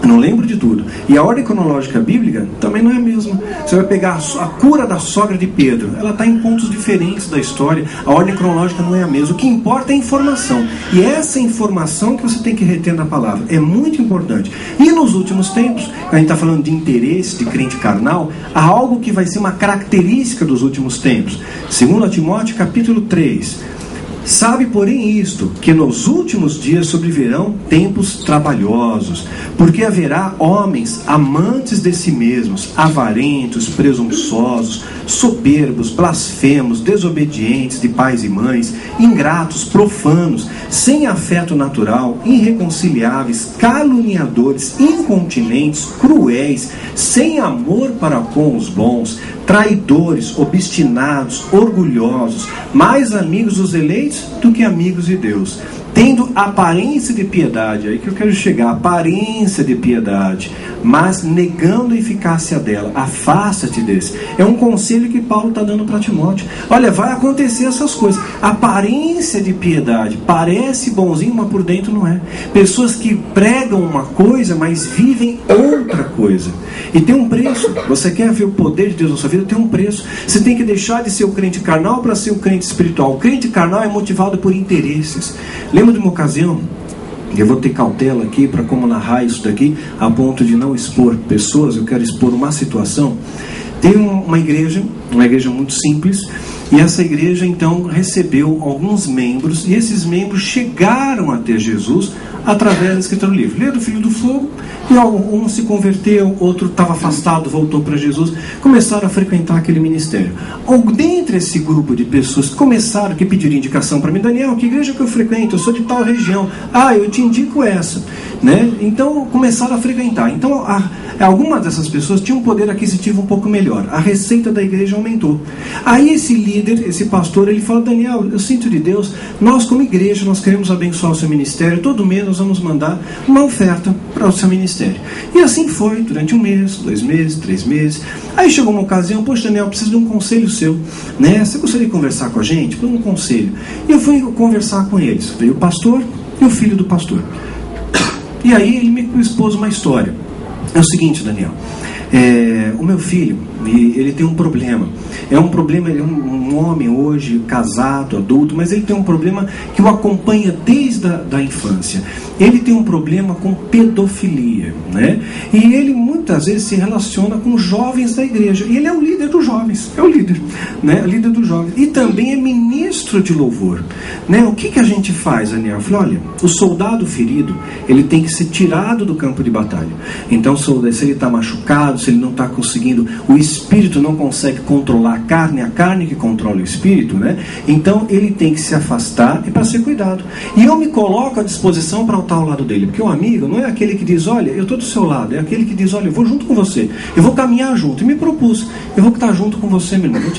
Eu não lembro de tudo. E a ordem cronológica bíblica também não é a mesma. Você vai pegar a cura da sogra de Pedro, ela está em pontos diferentes da história. A ordem cronológica não é a mesma. O que importa é a informação. E essa informação que você tem que reter na palavra é muito importante. E nos últimos tempos, a gente está falando de interesse, de crente carnal, há algo que vai ser uma característica dos últimos tempos. 2 Timóteo capítulo 3. Sabe, porém, isto, que nos últimos dias sobrevirão tempos trabalhosos, porque haverá homens amantes de si mesmos, avarentos, presunçosos, soberbos, blasfemos, desobedientes de pais e mães, ingratos, profanos, sem afeto natural, irreconciliáveis, caluniadores, incontinentes, cruéis, sem amor para com os bons, traidores, obstinados, orgulhosos, mais amigos dos eleitos do que amigos de Deus, tendo aparência de piedade, aí que eu quero chegar, aparência de piedade, mas negando a eficácia dela. Afasta-te desse. É um conselho que Paulo está dando para Timóteo. Olha, vai acontecer essas coisas. Aparência de piedade, parece bonzinho, mas por dentro não é. Pessoas que pregam uma coisa, mas vivem outra coisa. E tem um preço. Você quer ver o poder de Deus na sua vida? Tem um preço. Você tem que deixar de ser o crente carnal para ser o crente espiritual. O crente carnal é motivado por interesses. Lembro de uma ocasião, eu vou ter cautela aqui para como narrar isso daqui, a ponto de não expor pessoas, eu quero expor uma situação. Tem uma igreja muito simples, e essa igreja então recebeu alguns membros, e esses membros chegaram até Jesus através da escritura do livro. Lê do Filho do Fogo, e um se converteu, outro estava afastado, voltou para Jesus, começaram a frequentar aquele ministério. Dentre esse grupo de pessoas que começaram a pedir indicação para mim, Daniel, que igreja que eu frequento? Eu sou de tal região. Eu te indico essa. Né? Então começaram a frequentar. Então algumas dessas pessoas tinham um poder aquisitivo um pouco melhor. A receita da igreja aumentou. Aí esse líder, esse pastor, ele falou, Daniel, eu sinto de Deus, nós como igreja, nós queremos abençoar o seu ministério, todo mês nós vamos mandar uma oferta para o seu ministério. E assim foi, durante 1 mês, 2 meses, 3 meses. Aí chegou uma ocasião, poxa, Daniel, eu preciso de um conselho seu, né? Você gostaria de conversar com a gente? Por um conselho. E eu fui conversar com eles. Veio o pastor e o filho do pastor. E aí ele me expôs uma história. É o seguinte, Daniel, o meu filho, ele tem um problema. É um problema, ele é um homem hoje, casado, adulto, mas ele tem um problema que o acompanha desde a infância. Ele tem um problema com pedofilia, né? E ele muitas vezes se relaciona com jovens da igreja. E ele é o líder dos jovens, é o líder, né? O líder dos jovens. E também é ministro de louvor, né? O que a gente faz, Daniel? Eu falei, olha, o soldado ferido, ele tem que ser tirado do campo de batalha. Então, se ele está machucado, se ele não está conseguindo, o espírito não consegue controlar a carne que controla o espírito, né? Então ele tem que se afastar e para ser cuidado. E eu me coloco à disposição para estar ao lado dele, porque o amigo não é aquele que diz, olha, eu estou do seu lado, é aquele que diz, olha, eu vou junto com você, eu vou caminhar junto, e me propus, eu vou estar junto com você, meu irmão, vou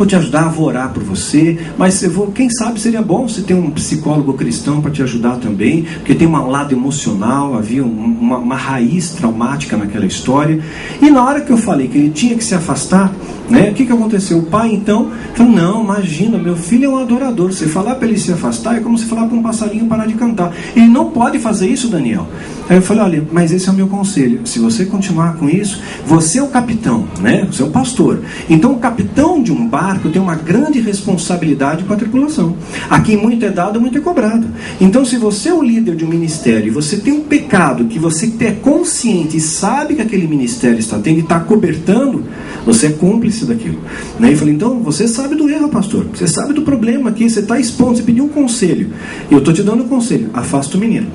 te ajudar, vou orar por você, mas quem sabe seria bom você ter um psicólogo cristão para te ajudar também, porque tem um lado emocional, havia uma raiz traumática naquela história. E na hora que eu falei que ele tinha que se afastar, né, o que aconteceu? O pai então falou, não, imagina, meu filho é um adorador, você falar para ele se afastar é como se falar para um passarinho parar de cantar, ele não pode fazer isso, Daniel. Aí eu falei, olha, mas esse é o meu conselho, se você continuar com isso, você é o capitão, né? Você é o pastor, então o capitão de um barco tem uma grande responsabilidade com a tripulação. A quem muito é dado, muito é cobrado. Então se você é o líder de um ministério e você tem um pecado que você é consciente e sabe que aquele ministério está tendo e está cobertando, você é cúmplice daquilo, né? E falei, então você sabe do erro, pastor, você sabe do problema aqui, você está expondo, você pediu um conselho, e eu estou te dando um conselho, afasta o menino.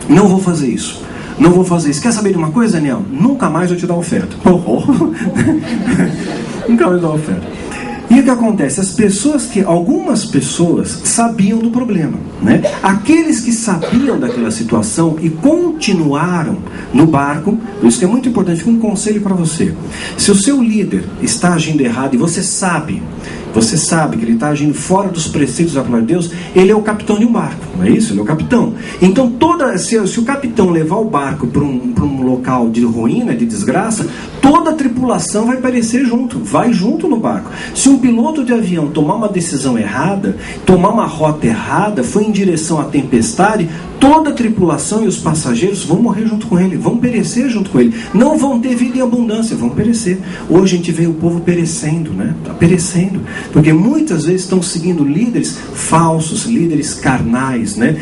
Não vou fazer isso. Não vou fazer isso. Quer saber de uma coisa, Daniel? Nunca mais eu te dar oferta. Nunca mais eu dar oferta. E o que acontece? Algumas pessoas sabiam do problema, né? Aqueles que sabiam daquela situação e continuaram no barco. Por isso que é muito importante, fica um conselho para você. Se o seu líder está agindo errado e você sabe que ele está agindo fora dos preceitos da palavra de Deus, ele é o capitão de um barco, não é isso? Ele é o capitão. Então, se o capitão levar o barco para um local de ruína, de desgraça, toda a tripulação vai perecer junto, vai junto no barco. Se um piloto de avião tomar uma decisão errada, tomar uma rota errada, foi em direção à tempestade, toda a tripulação e os passageiros vão morrer junto com ele, vão perecer junto com ele. Não vão ter vida em abundância, vão perecer. Hoje a gente vê o povo perecendo, né? Está perecendo. Porque muitas vezes estão seguindo líderes falsos, líderes carnais, né?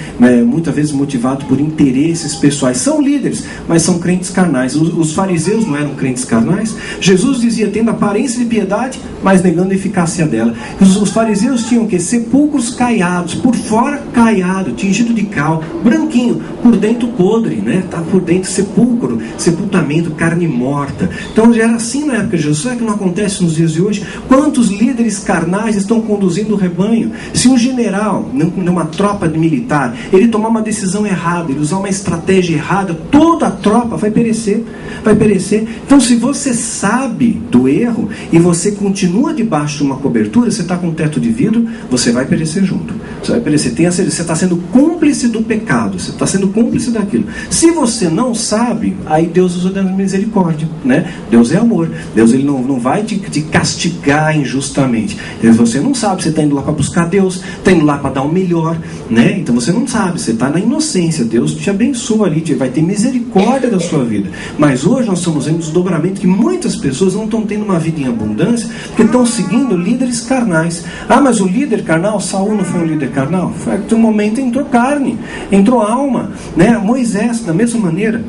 Muitas vezes motivados por interesses pessoais. São líderes, mas são crentes carnais. Os fariseus não eram crentes carnais? Jesus dizia, tendo aparência de piedade, mas negando a eficácia dela. Os fariseus tinham o quê? Sepulcros caiados, por fora caiado, tingido de cal, branquinho, por dentro podre, né? Tá por dentro sepulcro, sepultamento, carne morta. Então já era assim na época de Jesus. Será que não acontece nos dias de hoje? Quantos líderes carnais estão conduzindo o rebanho? Se um general, numa tropa militar, ele tomar uma decisão errada, ele usar uma estratégia errada, toda a tropa vai perecer, vai perecer. Então, se você sabe do erro e você continua debaixo de uma cobertura, você está com um teto de vidro, você vai perecer junto. Você vai perecer. Você está sendo cúmplice do pecado, você está sendo cúmplice daquilo. Se você não sabe, aí Deus usa da misericórdia, né? Deus é amor. Deus ele não vai te castigar injustamente. Você não sabe, você está indo lá para buscar Deus, está indo lá para dar o melhor, né? Então você não sabe, você está na inocência. Deus te abençoa ali, vai ter misericórdia da sua vida. Mas hoje nós estamos vendo um desdobramento que muitas pessoas não estão tendo uma vida em abundância porque estão seguindo líderes carnais. Ah, mas o líder carnal, Saul não foi um líder carnal? Foi que no momento entrou carne, entrou alma, né? Moisés, da mesma maneira.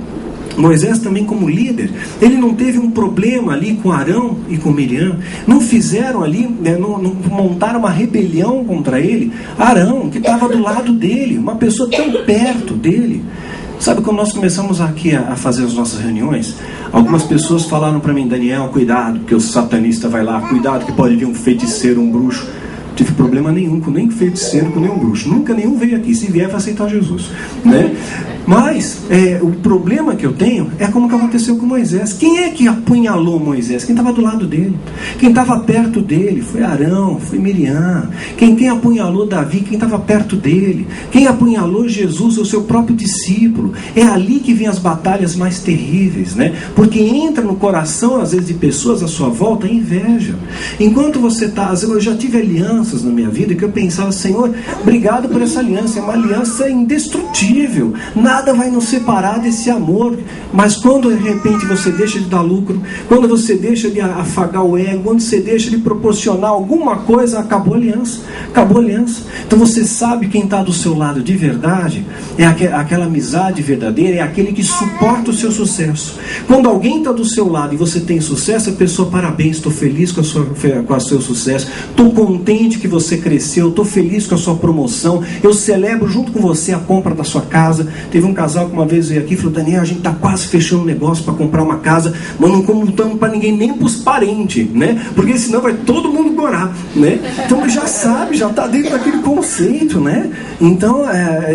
Moisés também como líder, ele não teve um problema ali com Arão e com Miriam, não fizeram ali, né, não montaram uma rebelião contra ele. Arão, que estava do lado dele, uma pessoa tão perto dele. Sabe, quando nós começamos aqui a fazer as nossas reuniões, algumas pessoas falaram para mim, Daniel, cuidado, porque o satanista vai lá, cuidado que pode vir um feiticeiro, um bruxo. Não tive problema nenhum com nem feiticeiro, com nenhum bruxo. Nunca nenhum veio aqui. Se vier, vai aceitar Jesus, né? Mas o problema que eu tenho é como que aconteceu com Moisés. Quem é que apunhalou Moisés? Quem estava do lado dele? Quem estava perto dele? Foi Arão, foi Miriam. Quem apunhalou Davi? Quem estava perto dele? Quem apunhalou Jesus, o seu próprio discípulo? É ali que vem as batalhas mais terríveis, né? Porque entra no coração, às vezes, de pessoas à sua volta, a inveja. Enquanto você está... Eu já tive alianças na minha vida que eu pensava, Senhor, obrigado por essa aliança. É uma aliança indestrutível. Nada vai nos separar desse amor. Mas quando de repente você deixa de dar lucro, quando você deixa de afagar o ego, quando você deixa de proporcionar alguma coisa, acabou a aliança. Acabou a aliança. Então você sabe quem está do seu lado de verdade, é aquela amizade verdadeira, é aquele que suporta o seu sucesso. Quando alguém está do seu lado e você tem sucesso, a pessoa, parabéns, estou feliz com o seu sucesso, estou contente que você cresceu, estou feliz com a sua promoção, eu celebro junto com você a compra da sua casa. Teve um casal que uma vez veio aqui e falou, Daniel, a gente está quase fechando um negócio para comprar uma casa, mas não contamos para ninguém, nem para os parentes, né? Porque senão vai todo mundo gorar, né? Então já sabe, já está dentro daquele conceito, né? Então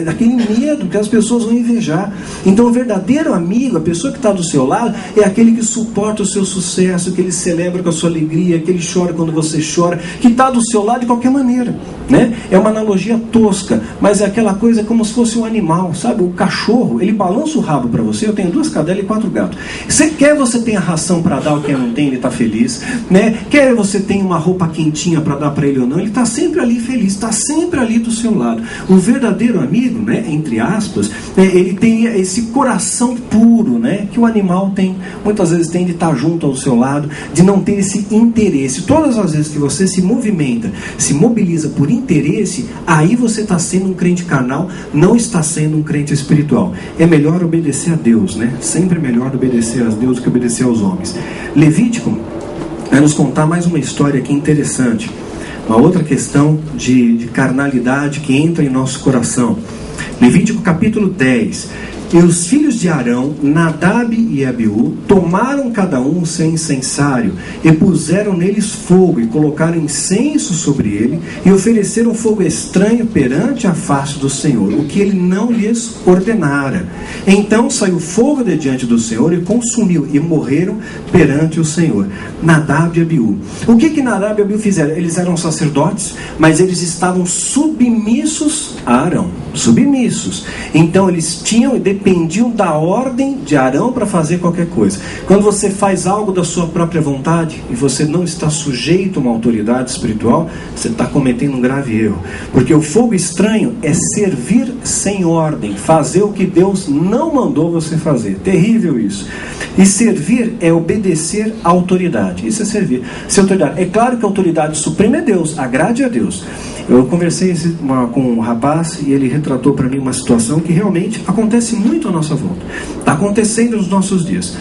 daquele medo que as pessoas vão invejar. Então o verdadeiro amigo, a pessoa que está do seu lado, é aquele que suporta o seu sucesso, que ele celebra com a sua alegria, que ele chora quando você chora, que está do seu lado de qualquer maneira, né? É uma analogia tosca, mas é aquela coisa como se fosse um animal, sabe? O cachorro, ele balança o rabo para você. Eu tenho 2 cadelas e 4 gatos. Você tem a ração para dar, o que não tem, ele está feliz, né? Quer você tenha uma roupa quentinha para dar para ele ou não, ele está sempre ali feliz, está sempre ali do seu lado. O verdadeiro amigo, né, entre aspas, ele tem esse coração puro, né, que o animal tem. Muitas vezes tem de estar junto ao seu lado, de não ter esse interesse. Todas as vezes que você se movimenta, se mobiliza por interesse, aí você está sendo um crente carnal, não está sendo um crente espiritual. É melhor obedecer a Deus, né? Sempre é melhor obedecer a Deus do que obedecer aos homens. Levítico vai nos contar mais uma história aqui interessante, uma outra questão de carnalidade que entra em nosso coração. Levítico capítulo 10. E os filhos de Arão, Nadab e Abiú, tomaram cada um o seu incensário e puseram neles fogo e colocaram incenso sobre ele e ofereceram fogo estranho perante a face do Senhor, o que ele não lhes ordenara. Então saiu fogo de diante do Senhor e consumiu, e morreram perante o Senhor. Nadab e Abiú. O que Nadab e Abiú fizeram? Eles eram sacerdotes, mas eles estavam submissos a Arão. Submissos. Então eles tinham e dependiam da ordem de Arão para fazer qualquer coisa. Quando você faz algo da sua própria vontade e você não está sujeito a uma autoridade espiritual, você está cometendo um grave erro. Porque o fogo estranho é servir sem ordem, fazer o que Deus não mandou você fazer. Terrível isso. E servir é obedecer à autoridade. Isso é servir. Ser autoridade. É claro que a autoridade suprema é Deus, agrade a Deus. Eu conversei com um rapaz e ele retratou para mim uma situação que realmente acontece muito à nossa volta. Está acontecendo nos nossos dias.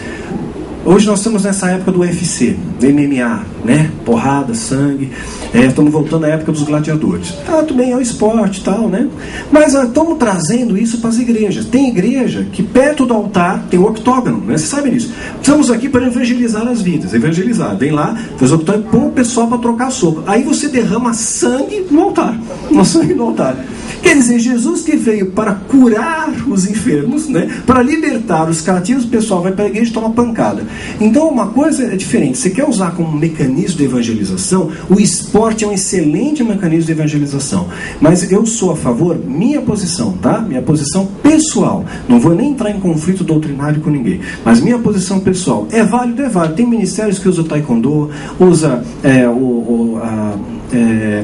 Hoje nós estamos nessa época do UFC, do MMA, né? Porrada, sangue. Estamos voltando à época dos gladiadores. Tudo bem, é o esporte e tal, né? Mas estamos trazendo isso para as igrejas. Tem igreja que perto do altar tem o octógono, né? Você sabe disso. Estamos aqui para evangelizar as vidas. Evangelizar. Vem lá, faz o octógono e põe o pessoal para trocar soco. Aí você derrama sangue no altar. No sangue no altar. Quer dizer, Jesus que veio para curar os enfermos, né? Para libertar os cativos, o pessoal vai para a igreja e toma pancada. Então uma coisa é diferente. Você quer usar como mecanismo de evangelização, o esporte é um excelente mecanismo de evangelização. Mas eu sou a favor, minha posição, tá? Minha posição pessoal. Não vou nem entrar em conflito doutrinário com ninguém. Mas minha posição pessoal. É válido, é válido. Tem ministérios que usam taekwondo, usa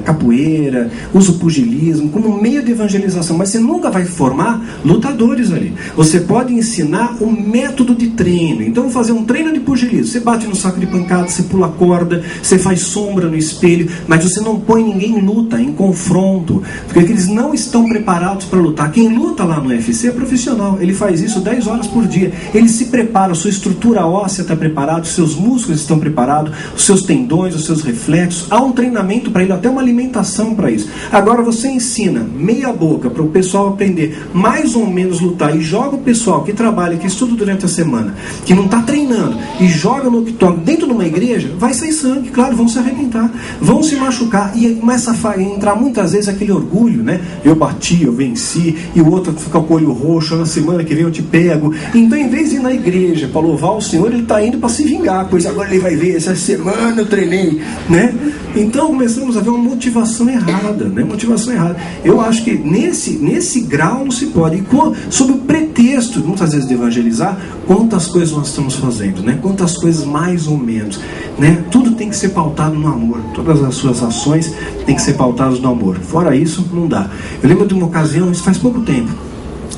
capoeira, usa o pugilismo como meio de evangelização, mas você nunca vai formar lutadores ali. Você pode ensinar um método de treino. Então, vou fazer um treino de pugilismo. Você bate no saco de pancada, você pula corda, você faz sombra no espelho, mas você não põe ninguém em luta, em confronto, porque eles não estão preparados para lutar. Quem luta lá no UFC é profissional. Ele faz isso 10 horas por dia. Ele se prepara, a sua estrutura óssea está preparada, os seus músculos estão preparados, os seus tendões, os seus reflexos. Há um treinamento para ele, até uma alimentação para isso. Agora você ensina meia boca para o pessoal aprender mais ou menos lutar e joga o pessoal que trabalha, que estuda durante a semana, que não está treinando e joga no octógono dentro de uma igreja, vai sair sangue, claro, vão se arrebentar, vão se machucar e começa a entrar muitas vezes aquele orgulho, né? Eu bati, eu venci, e o outro fica com o olho roxo, na semana que vem eu te pego. Então, em vez de ir na igreja para louvar o Senhor, ele está indo para se vingar, pois agora ele vai ver, essa semana eu treinei, né? Então começamos a ver uma motivação errada, né? Motivação errada. Eu acho que nesse grau não se pode. E sob o pretexto, muitas vezes, de evangelizar, quantas coisas nós estamos fazendo, né? Quantas coisas mais ou menos, né? Tudo tem que ser pautado no amor. Todas as suas ações têm que ser pautadas no amor. Fora isso, não dá. Eu lembro de uma ocasião, isso faz pouco tempo,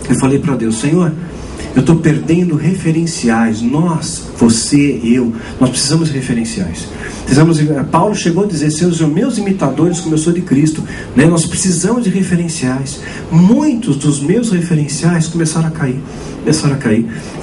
eu falei para Deus: Senhor, eu estou perdendo referenciais. Nós, você, eu, nós precisamos de referenciais. Paulo chegou a dizer: sejam os meus imitadores como eu sou de Cristo, né? Nós precisamos de referenciais. Muitos dos meus referenciais começaram a cair.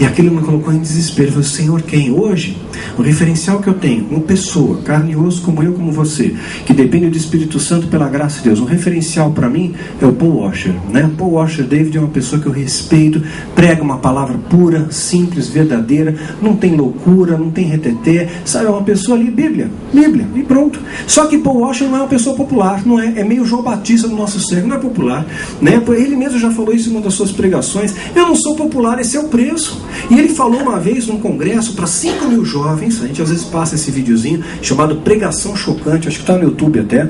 E aquilo me colocou em desespero. Eu falei: Senhor, quem? Hoje, o referencial que eu tenho, uma pessoa, carne e osso como eu, como você, que depende do Espírito Santo pela graça de Deus, um referencial para mim é o Paul Washer, né? Paul Washer David é uma pessoa que eu respeito, prega uma palavra pura, simples, verdadeira, não tem loucura, não tem reteté, sabe? É uma pessoa ali, Bíblia, e pronto. Só que Paul Washer não é uma pessoa popular, não é? É meio João Batista do nosso século, não é popular, né? Ele mesmo já falou isso em uma das suas pregações: eu não sou popular, esse é o preço. E ele falou uma vez num congresso para 5 mil jovens. A gente às vezes passa esse videozinho chamado Pregação Chocante, acho que está no YouTube até.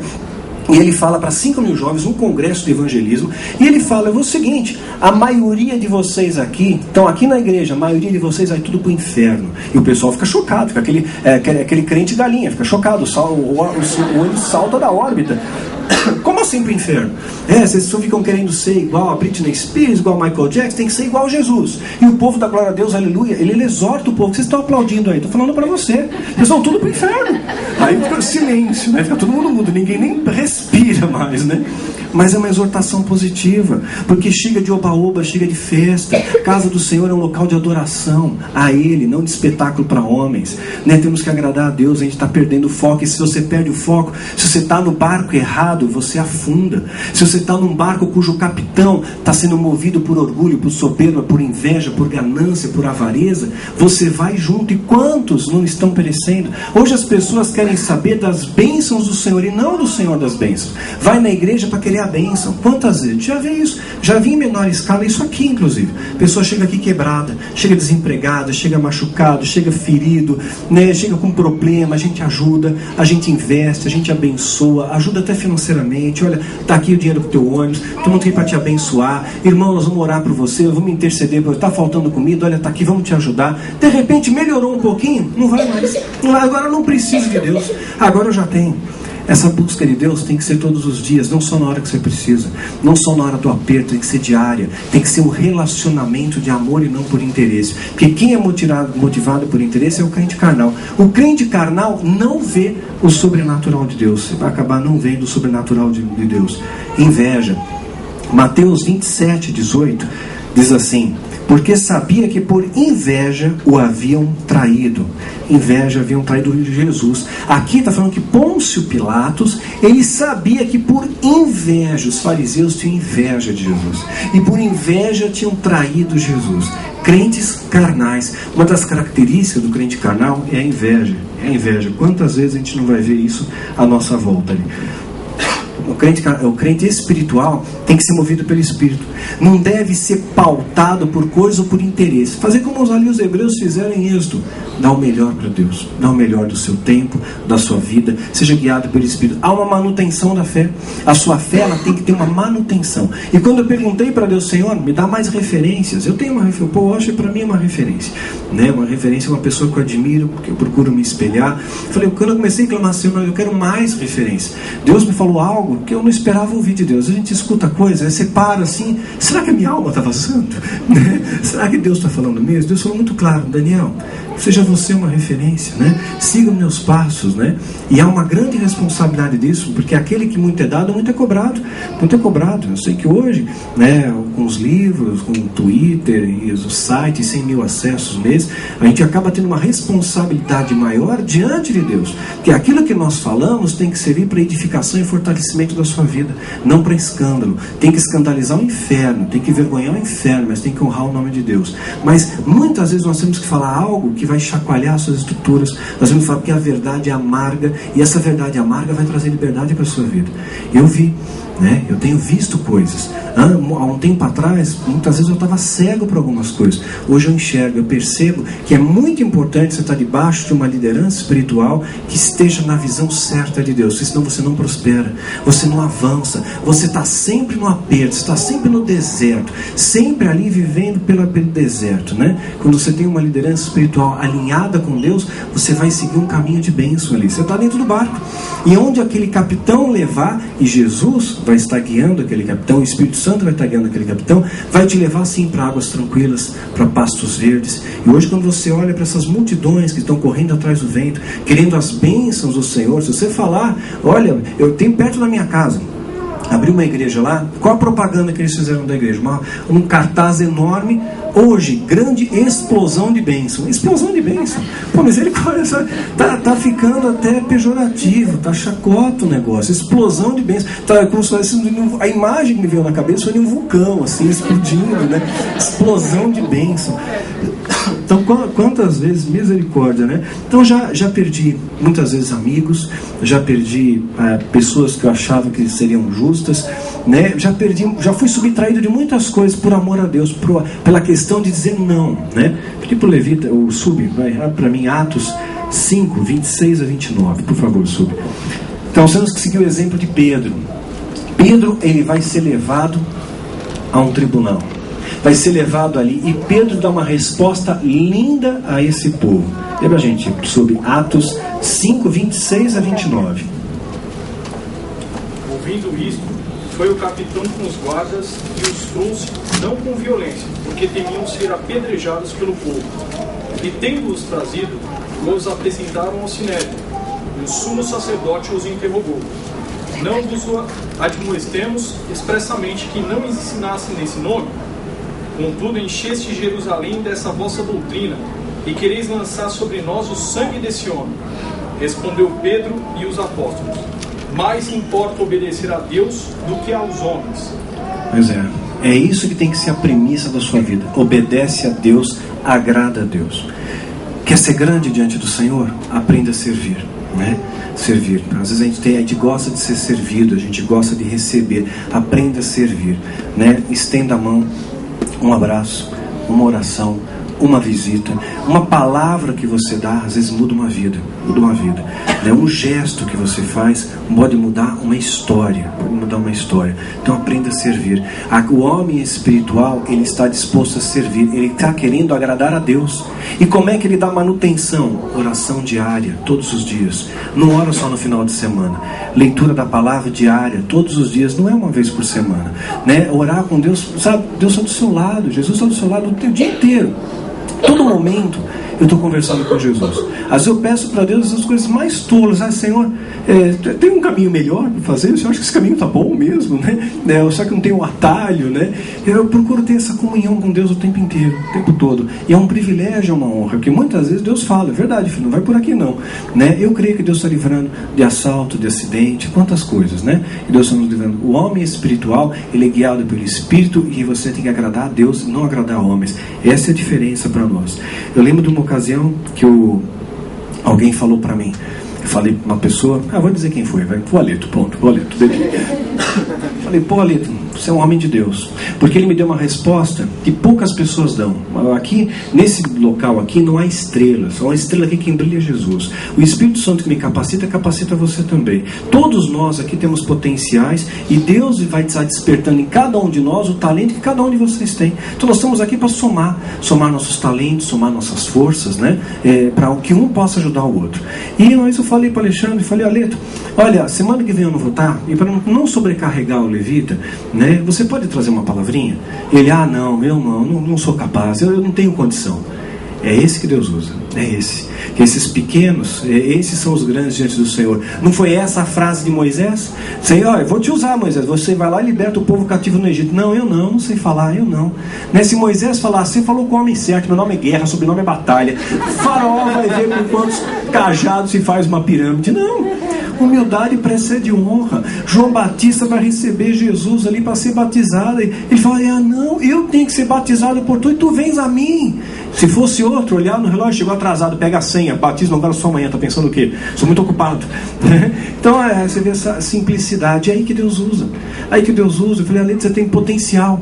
E ele fala para 5 mil jovens, um congresso de evangelismo, e ele fala: o seguinte, a maioria de vocês aqui, estão aqui na igreja, a maioria de vocês vai tudo para o inferno. E o pessoal fica chocado, fica aquele crente galinha, fica chocado, o olho salta da órbita. Como assim para o inferno? Vocês só ficam querendo ser igual a Britney Spears, igual a Michael Jackson, tem que ser igual a Jesus. E o povo da glória a Deus, aleluia, ele exorta o povo. Vocês estão aplaudindo aí, estou falando para você, vocês vão tudo para o inferno. Aí fica silêncio, né? Fica todo mundo mudo, ninguém nem respira mais, né? mas é uma exortação positiva, porque chega de oba-oba, chega de festa. Casa do Senhor é um local de adoração a Ele, não de espetáculo para homens, né? Temos que agradar a Deus. A gente está perdendo o foco, e se você perde o foco, se você está no barco errado, você afunda. Se você está num barco cujo capitão está sendo movido por orgulho, por soberba, por inveja, por ganância, por avareza, você vai junto. E quantos não estão perecendo? Hoje as pessoas querem saber das bênçãos do Senhor e não do Senhor das bênçãos. Vai na igreja para querer a bênção. Quantas vezes? Já vi isso. Já vi em menor escala isso aqui, inclusive. A pessoa chega aqui quebrada, chega desempregada, chega machucado, chega ferido, né? Chega com problema, a gente ajuda, a gente investe, a gente abençoa, ajuda até financeiramente. Olha, está aqui o dinheiro do teu ônibus, todo mundo tem para te abençoar. Irmão, nós vamos orar por você, vamos interceder, está faltando comida, olha, está aqui, vamos te ajudar. De repente melhorou um pouquinho, não vai mais. Agora eu não preciso de Deus, agora eu já tenho. Essa busca de Deus tem que ser todos os dias, não só na hora que você precisa, não só na hora do aperto, tem que ser diária, tem que ser um relacionamento de amor e não por interesse. Porque quem é motivado por interesse é o crente carnal. O crente carnal não vê o sobrenatural de Deus, você vai acabar não vendo o sobrenatural de Deus. Inveja. Mateus 27:18 diz assim: porque sabia que por inveja o haviam traído. Inveja, haviam traído Jesus. Aqui está falando que Pôncio Pilatos, ele sabia que por inveja, os fariseus tinham inveja de Jesus. E por inveja tinham traído Jesus. Crentes carnais. Uma das características do crente carnal é a inveja. É a inveja. Quantas vezes a gente não vai ver isso à nossa volta ali? O crente espiritual tem que ser movido pelo Espírito. Não deve ser pautado por coisa ou por interesse. Fazer como os hebreus fizeram em Êxodo. Dá o melhor para Deus. Dá o melhor do seu tempo, da sua vida. Seja guiado pelo Espírito. Há uma manutenção da fé. A sua fé, ela tem que ter uma manutenção. E quando eu perguntei para Deus: Senhor, me dá mais referências. Eu tenho uma referência. Pô, eu acho que para mim é uma referência, né? Uma referência é uma pessoa que eu admiro, que eu procuro me espelhar. Falei, quando eu comecei a clamar: Senhor, eu quero mais referência. Deus me falou algo que eu não esperava ouvir de Deus. A gente escuta coisa, aí você para assim: será que a minha alma está vazando? Né? Será que Deus está falando mesmo? Deus falou muito claro: Daniel, seja você uma referência, né? Siga os meus passos, né? E há uma grande responsabilidade disso, porque aquele que muito é dado, muito é cobrado. Muito é cobrado. Eu sei que hoje, né, com os livros, com o Twitter e os sites, 100 mil acessos mês, a gente acaba tendo uma responsabilidade maior diante de Deus. Porque aquilo que nós falamos tem que servir para edificação e fortalecimento da sua vida, não para escândalo. Tem que escandalizar o inferno, tem que envergonhar o inferno, mas tem que honrar o nome de Deus. Mas muitas vezes nós temos que falar algo que vai chacoalhar as suas estruturas. Nós temos que falar que a verdade é amarga, e essa verdade amarga vai trazer liberdade para a sua vida. Eu vi, né? Eu tenho visto coisas. Há um tempo atrás, muitas vezes eu estava cego para algumas coisas. Hoje eu enxergo, eu percebo que é muito importante você estar debaixo de uma liderança espiritual que esteja na visão certa de Deus, senão você não prospera, você não avança, você está sempre no aperto, você está sempre no deserto, sempre ali vivendo pelo deserto, né? Quando você tem uma liderança espiritual alinhada com Deus, você vai seguir um caminho de bênção ali. Você está dentro do barco, e onde aquele capitão levar, e Jesus vai estar guiando aquele capitão, o Espírito Santo vai estar guiando aquele capitão, vai te levar sim para águas tranquilas, para pastos verdes. E hoje, quando você olha para essas multidões que estão correndo atrás do vento, querendo as bênçãos do Senhor, se você falar: olha, eu tenho perto da minha casa, abri uma igreja lá, qual a propaganda que eles fizeram da igreja? Um cartaz enorme: hoje, grande explosão de bênção. Explosão de bênção. Pô, misericórdia, tá ficando até pejorativo, tá chacota o negócio. Explosão de bênção. Tá, como se fosse, a imagem que me veio na cabeça foi de um vulcão, assim, explodindo, né? Explosão de bênção. Então, quantas vezes, misericórdia, né? Então, já perdi muitas vezes amigos, já perdi pessoas que eu achava que seriam justas, né? Já fui subtraído de muitas coisas por amor a Deus, pela questão de dizer não, né? Pedi para o Levita, o Sub, vai para mim, Atos 5, 26 a 29, por favor, Sub. Então, nós temos que seguir o exemplo de Pedro. Pedro, ele vai ser levado a um tribunal. Vai ser levado ali, e Pedro dá uma resposta linda a esse povo. Lembra, gente, sobre Atos 5, 26 a 29. Ouvindo isto, foi o capitão com os guardas e os trouxe, não com violência, porque temiam ser apedrejados pelo povo. E tendo-os trazido, os apresentaram ao sinédrio, e o sumo sacerdote os interrogou. não vos admoestemos expressamente que não ensinassem nesse nome? Contudo, encheste Jerusalém dessa vossa doutrina, e quereis lançar sobre nós o sangue desse homem. Respondeu Pedro e os apóstolos: mais importa obedecer a Deus do que aos homens. Pois é isso que tem que ser a premissa da sua vida. Obedece a Deus, agrada a Deus. Quer ser grande diante do Senhor? Aprenda a servir, né? Servir. Às vezes a gente gosta de ser servido, a gente gosta de receber. Aprenda a servir, né? Estenda a mão, um abraço, uma oração, uma visita, uma palavra que você dá, às vezes muda uma vida, né? Um gesto que você faz pode mudar uma história, Então aprenda a servir. O homem espiritual, ele está disposto a servir, ele está querendo agradar a Deus. E como é que ele dá manutenção? Oração diária, todos os dias. Não ora só no final de semana. Leitura da palavra diária, todos os dias, não é uma vez por semana, né? Orar com Deus, sabe? Deus está do seu lado, Jesus está do seu lado o dia inteiro. Todo momento eu estou conversando com Jesus. Às vezes eu peço para Deus as coisas mais tolas. Senhor, tem um caminho melhor para fazer? Eu acho que esse caminho está bom mesmo, né? Só que não tem um atalho, né? Eu procuro ter essa comunhão com Deus o tempo inteiro, o tempo todo. E é um privilégio, é uma honra, porque muitas vezes Deus fala: é verdade, filho, não vai por aqui não, né? Eu creio que Deus está livrando de assalto, de acidente, quantas coisas, né? E Deus está nos livrando. O homem espiritual, ele é guiado pelo Espírito, e você tem que agradar a Deus e não agradar a homens. Essa é a diferença para nós. Eu lembro de uma ocasião que alguém falou para mim. Eu falei para uma pessoa, vou dizer quem foi, vai. O Aleto, pronto, o Aleto. Falei: pô, Aleto, você é um homem de Deus. Porque ele me deu uma resposta que poucas pessoas dão. Aqui, nesse local aqui, não há estrelas. Só uma estrela aqui, quem brilha é Jesus. O Espírito Santo que me capacita você também. Todos nós aqui temos potenciais, e Deus vai estar despertando em cada um de nós o talento que cada um de vocês tem. Então nós estamos aqui para somar nossos talentos, somar nossas forças, né? Para que um possa ajudar o outro. E eu falei para o Alexandre, Aleto, olha, semana que vem eu não vou estar, e para não sobrecarregar o levita, né, você pode trazer uma palavrinha? Ele: não, eu não sou capaz, eu não tenho condição. É esse que Deus usa, que esses pequenos, esses são os grandes diante do Senhor. Não foi essa a frase de Moisés? Senhor, eu vou te usar, Moisés, você vai lá e liberta o povo cativo no Egito. Eu não sei falar, eu não. Né? Se Moisés falar: você falou com o homem certo, meu nome é guerra, sobrenome é batalha. Faraó vai ver com quantos cajados se faz uma pirâmide. Não. Humildade precede honra. João Batista vai receber Jesus ali para ser batizado. Ele fala: não, eu tenho que ser batizado por tu, e tu vens a mim. Se fosse outro, olhar no relógio, chegou atrasado, pega a senha, batismo agora só amanhã, está pensando o quê? Sou muito ocupado. Então você vê essa simplicidade, é aí que Deus usa. Eu falei: Aleto, você tem potencial,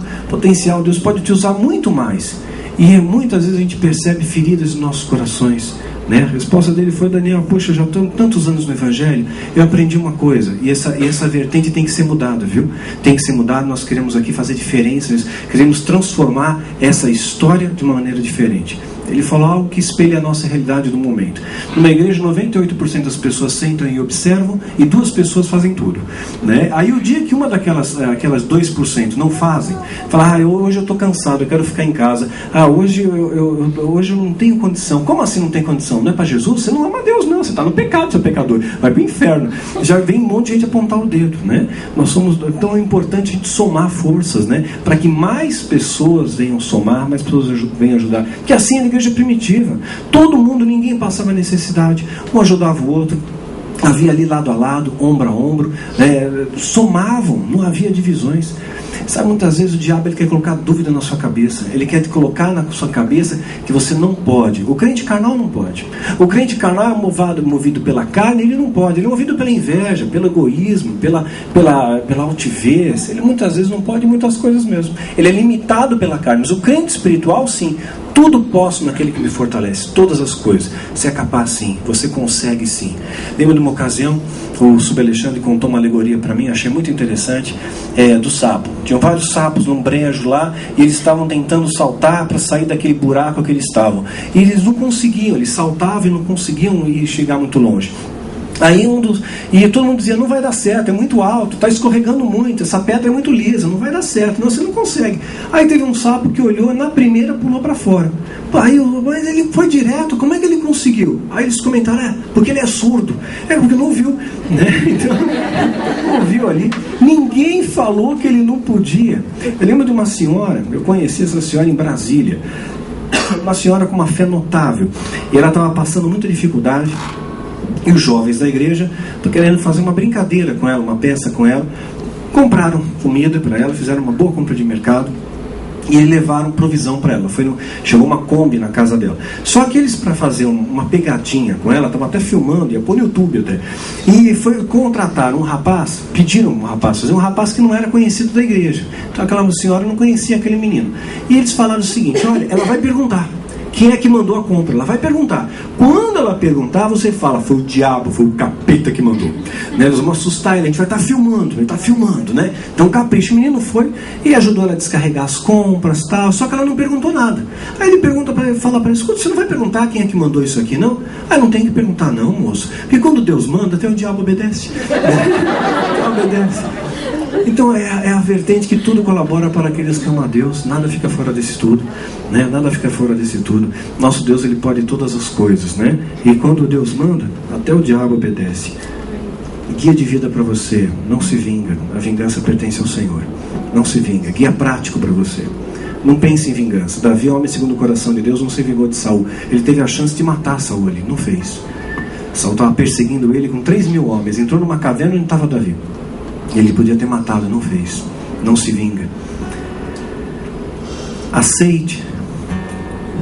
Deus pode te usar muito mais. E muitas vezes a gente percebe feridas nos nossos corações, né? A resposta dele foi: Daniel, poxa, já estou tantos anos no Evangelho, eu aprendi uma coisa, e essa vertente tem que ser mudada, viu? Tem que ser mudada. Nós queremos aqui fazer diferenças, queremos transformar essa história de uma maneira diferente. Ele falou algo que espelha a nossa realidade do momento. Numa igreja, 98% das pessoas sentam e observam, e 2 pessoas fazem tudo, né? Aí o dia que uma aquelas 2% não fazem, fala: hoje eu estou cansado, eu quero ficar em casa. Hoje eu não tenho condição. Como assim não tem condição? Não é para Jesus? Você não ama Deus, não. Você está no pecado, seu pecador. Vai para o inferno. Já vem um monte de gente apontar o dedo, né? Então é importante a gente somar forças, né? Para que mais pessoas venham somar, mais pessoas venham ajudar. Porque assim é a igreja primitiva. Todo mundo, ninguém passava necessidade. Um ajudava o outro. Havia ali lado a lado, ombro a ombro, né? Somavam, não havia divisões. Sabe, muitas vezes o diabo ele quer colocar dúvida na sua cabeça. Ele quer colocar na sua cabeça que você não pode. O crente carnal não pode. O crente carnal é movido pela carne, ele não pode. Ele é movido pela inveja, pelo egoísmo, pela altivez. Ele muitas vezes não pode muitas coisas mesmo. Ele é limitado pela carne. Mas o crente espiritual, sim. Tudo posso naquele que me fortalece. Todas as coisas. Você é capaz, sim. Você consegue, sim. Lembro de uma ocasião, o Subalexandre contou uma alegoria para mim, achei muito interessante, do sapo. Tinham vários sapos num brejo lá, e eles estavam tentando saltar para sair daquele buraco que eles estavam. E eles não conseguiam, eles saltavam e não conseguiam ir chegar muito longe. Aí e todo mundo dizia, não vai dar certo, é muito alto, está escorregando muito, essa pedra é muito lisa, não vai dar certo, não, você não consegue. Aí teve um sapo que olhou, na primeira pulou para fora. Aí, mas ele foi direto, como é que ele conseguiu? Aí eles comentaram, porque ele é surdo. Porque não ouviu, né? Então, não ouviu ali. Ninguém falou que ele não podia. Eu lembro de uma senhora, eu conheci essa senhora em Brasília, uma senhora com uma fé notável, e ela estava passando muita dificuldade. E os jovens da igreja estão querendo fazer uma brincadeira com ela, uma peça com ela. Compraram comida para ela, fizeram uma boa compra de mercado e levaram provisão para ela. Chegou uma Kombi na casa dela. Só que eles, para fazer uma pegadinha com ela, estavam até filmando, ia pôr no YouTube até. E contrataram um rapaz, pediram um rapaz fazer, um rapaz que não era conhecido da igreja. Então aquela senhora não conhecia aquele menino. E eles falaram o seguinte, olha, ela vai perguntar quem é que mandou a compra, ela vai perguntar. Quando ela perguntar, você fala, foi o diabo, foi o capeta que mandou, né? Eles vão assustar ele, a gente vai estar filmando, né? Então capricho, o menino foi e ajudou ela a descarregar as compras, tal, só que ela não perguntou nada. Aí ele fala para ele, escuta, você não vai perguntar quem é que mandou isso aqui, não? Ah, não tem que perguntar não, moço, porque quando Deus manda, até o diabo obedece, Então é a vertente que tudo colabora para aqueles que amam a Deus. Nada fica fora desse tudo, né? Nada fica fora desse tudo. Nosso Deus, Ele pode todas as coisas, né? E quando Deus manda, até o diabo obedece. Guia de vida para você, não se vinga. A vingança pertence ao Senhor. Não se vinga. Guia prático para você. Não pense em vingança. Davi, homem segundo o coração de Deus, não se vingou de Saul. Ele teve a chance de matar Saul ali, não fez. Saul estava perseguindo ele com 3.000 homens. Entrou numa caverna onde estava Davi. Ele podia ter matado, não fez. Não se vinga. Aceite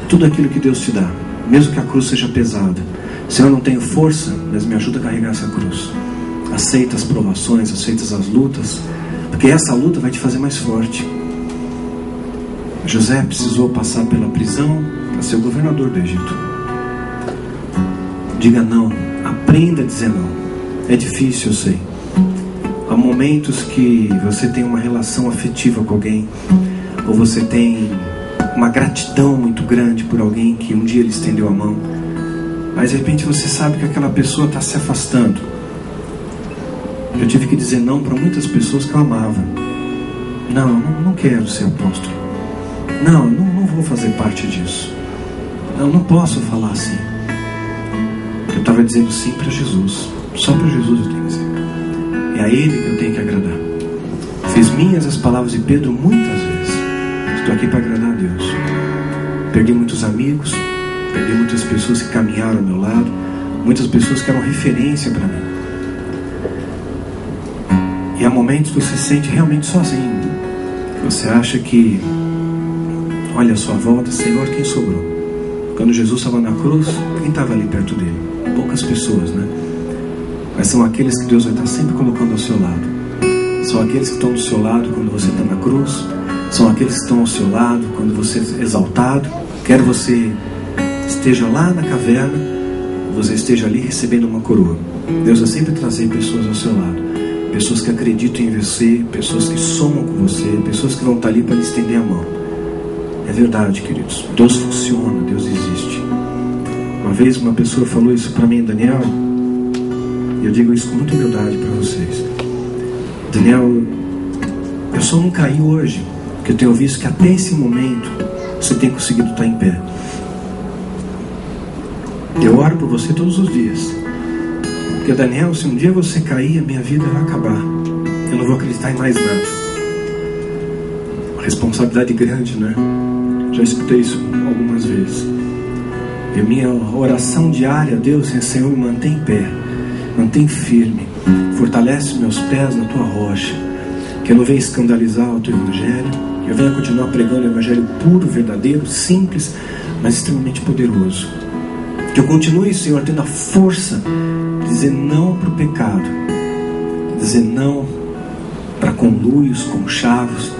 tudo aquilo que Deus te dá, mesmo que a cruz seja pesada. Senhor, eu não tenho força, mas me ajuda a carregar essa cruz. Aceita as provações, aceita as lutas, porque essa luta vai te fazer mais forte. José precisou passar pela prisão para ser o governador do Egito. Diga não, aprenda a dizer não. É difícil, eu sei. Há momentos que você tem uma relação afetiva com alguém, ou você tem uma gratidão muito grande por alguém que um dia ele estendeu a mão, mas de repente você sabe que aquela pessoa está se afastando. Eu tive que dizer não para muitas pessoas que eu amava. Não quero ser apóstolo. Não vou fazer parte disso. Não posso falar assim. Eu estava dizendo sim para Jesus. Só para Jesus eu tenho que dizer. É a Ele que eu tenho que agradar. Fiz minhas as palavras de Pedro muitas vezes. Estou aqui para agradar a Deus. Perdi muitos amigos, perdi muitas pessoas que caminharam ao meu lado, muitas pessoas que eram referência para mim. E há momentos que você se sente realmente sozinho. Você acha que, olha a sua volta, Senhor, quem sobrou? Quando Jesus estava na cruz, quem estava ali perto dele? Poucas pessoas, né? Mas são aqueles que Deus vai estar sempre colocando ao seu lado. São aqueles que estão do seu lado quando você está na cruz. São aqueles que estão ao seu lado quando você é exaltado. Quer você esteja lá na caverna, você esteja ali recebendo uma coroa. Deus vai sempre trazer pessoas ao seu lado. Pessoas que acreditam em você, pessoas que somam com você, pessoas que vão estar ali para lhe estender a mão. É verdade, queridos. Deus funciona, Deus existe. Uma vez uma pessoa falou isso para mim, Daniel, e eu digo isso com muita humildade para vocês. Daniel, eu só não caí hoje, porque eu tenho visto que até esse momento você tem conseguido estar em pé. Eu oro por você todos os dias. Porque, Daniel, se um dia você cair, a minha vida vai acabar. Eu não vou acreditar em mais nada. Uma responsabilidade grande, né? Já escutei isso algumas vezes. E a minha oração diária a Deus é: Senhor, me mantém em pé, mantém firme, fortalece meus pés na tua rocha, que eu não venha escandalizar o teu evangelho, que eu venha continuar pregando o evangelho puro, verdadeiro, simples, mas extremamente poderoso. Que eu continue, Senhor, tendo a força de dizer não para o pecado, dizer não para conluios, conchavos.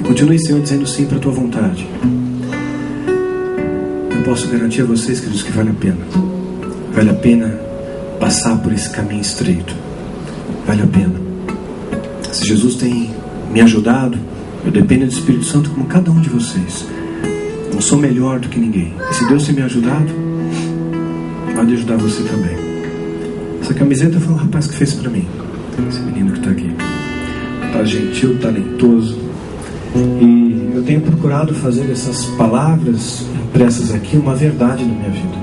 Continue, Senhor, dizendo sim para a tua vontade. Eu posso garantir a vocês, queridos, que vale a pena. Vale a pena passar por esse caminho estreito. Vale a pena. Se Jesus tem me ajudado, eu dependo do Espírito Santo como cada um de vocês. Não sou melhor do que ninguém. E se Deus tem me ajudado, pode ajudar você também. Essa camiseta foi um rapaz que fez para mim. Esse menino que está aqui. Um rapaz gentil, talentoso. E eu tenho procurado fazer essas palavras impressas aqui uma verdade na minha vida.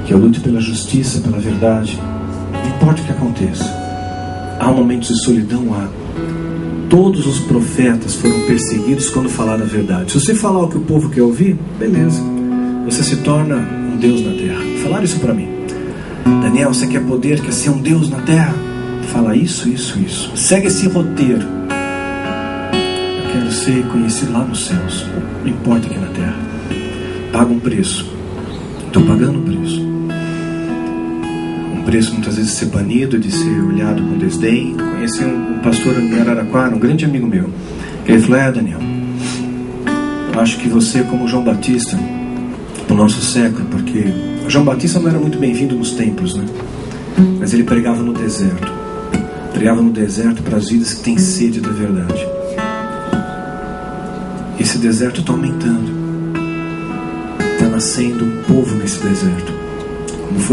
Que eu lute pela justiça, pela verdade. Não importa o que aconteça. Há momentos de solidão, há. Todos os profetas foram perseguidos quando falaram a verdade. Se você falar o que o povo quer ouvir, beleza. Você se torna um Deus na terra. Falaram isso para mim. Daniel, você quer poder, quer ser um Deus na terra? Fala isso, isso, isso. Segue esse roteiro. Eu quero ser conhecido lá nos céus. Não importa aqui na terra. Paga um preço. Estou pagando um preço. Um preço muitas vezes de ser banido, de ser olhado com desdém. Conheci um pastor em Araraquara, um grande amigo meu. Ele falou, Daniel, eu acho que você, como João Batista, no nosso século, porque João Batista não era muito bem-vindo nos templos, né? Mas ele pregava no deserto. Pregava no deserto para as vidas que têm sede da verdade. Esse deserto está aumentando. Está nascendo um povo nesse deserto. Como foi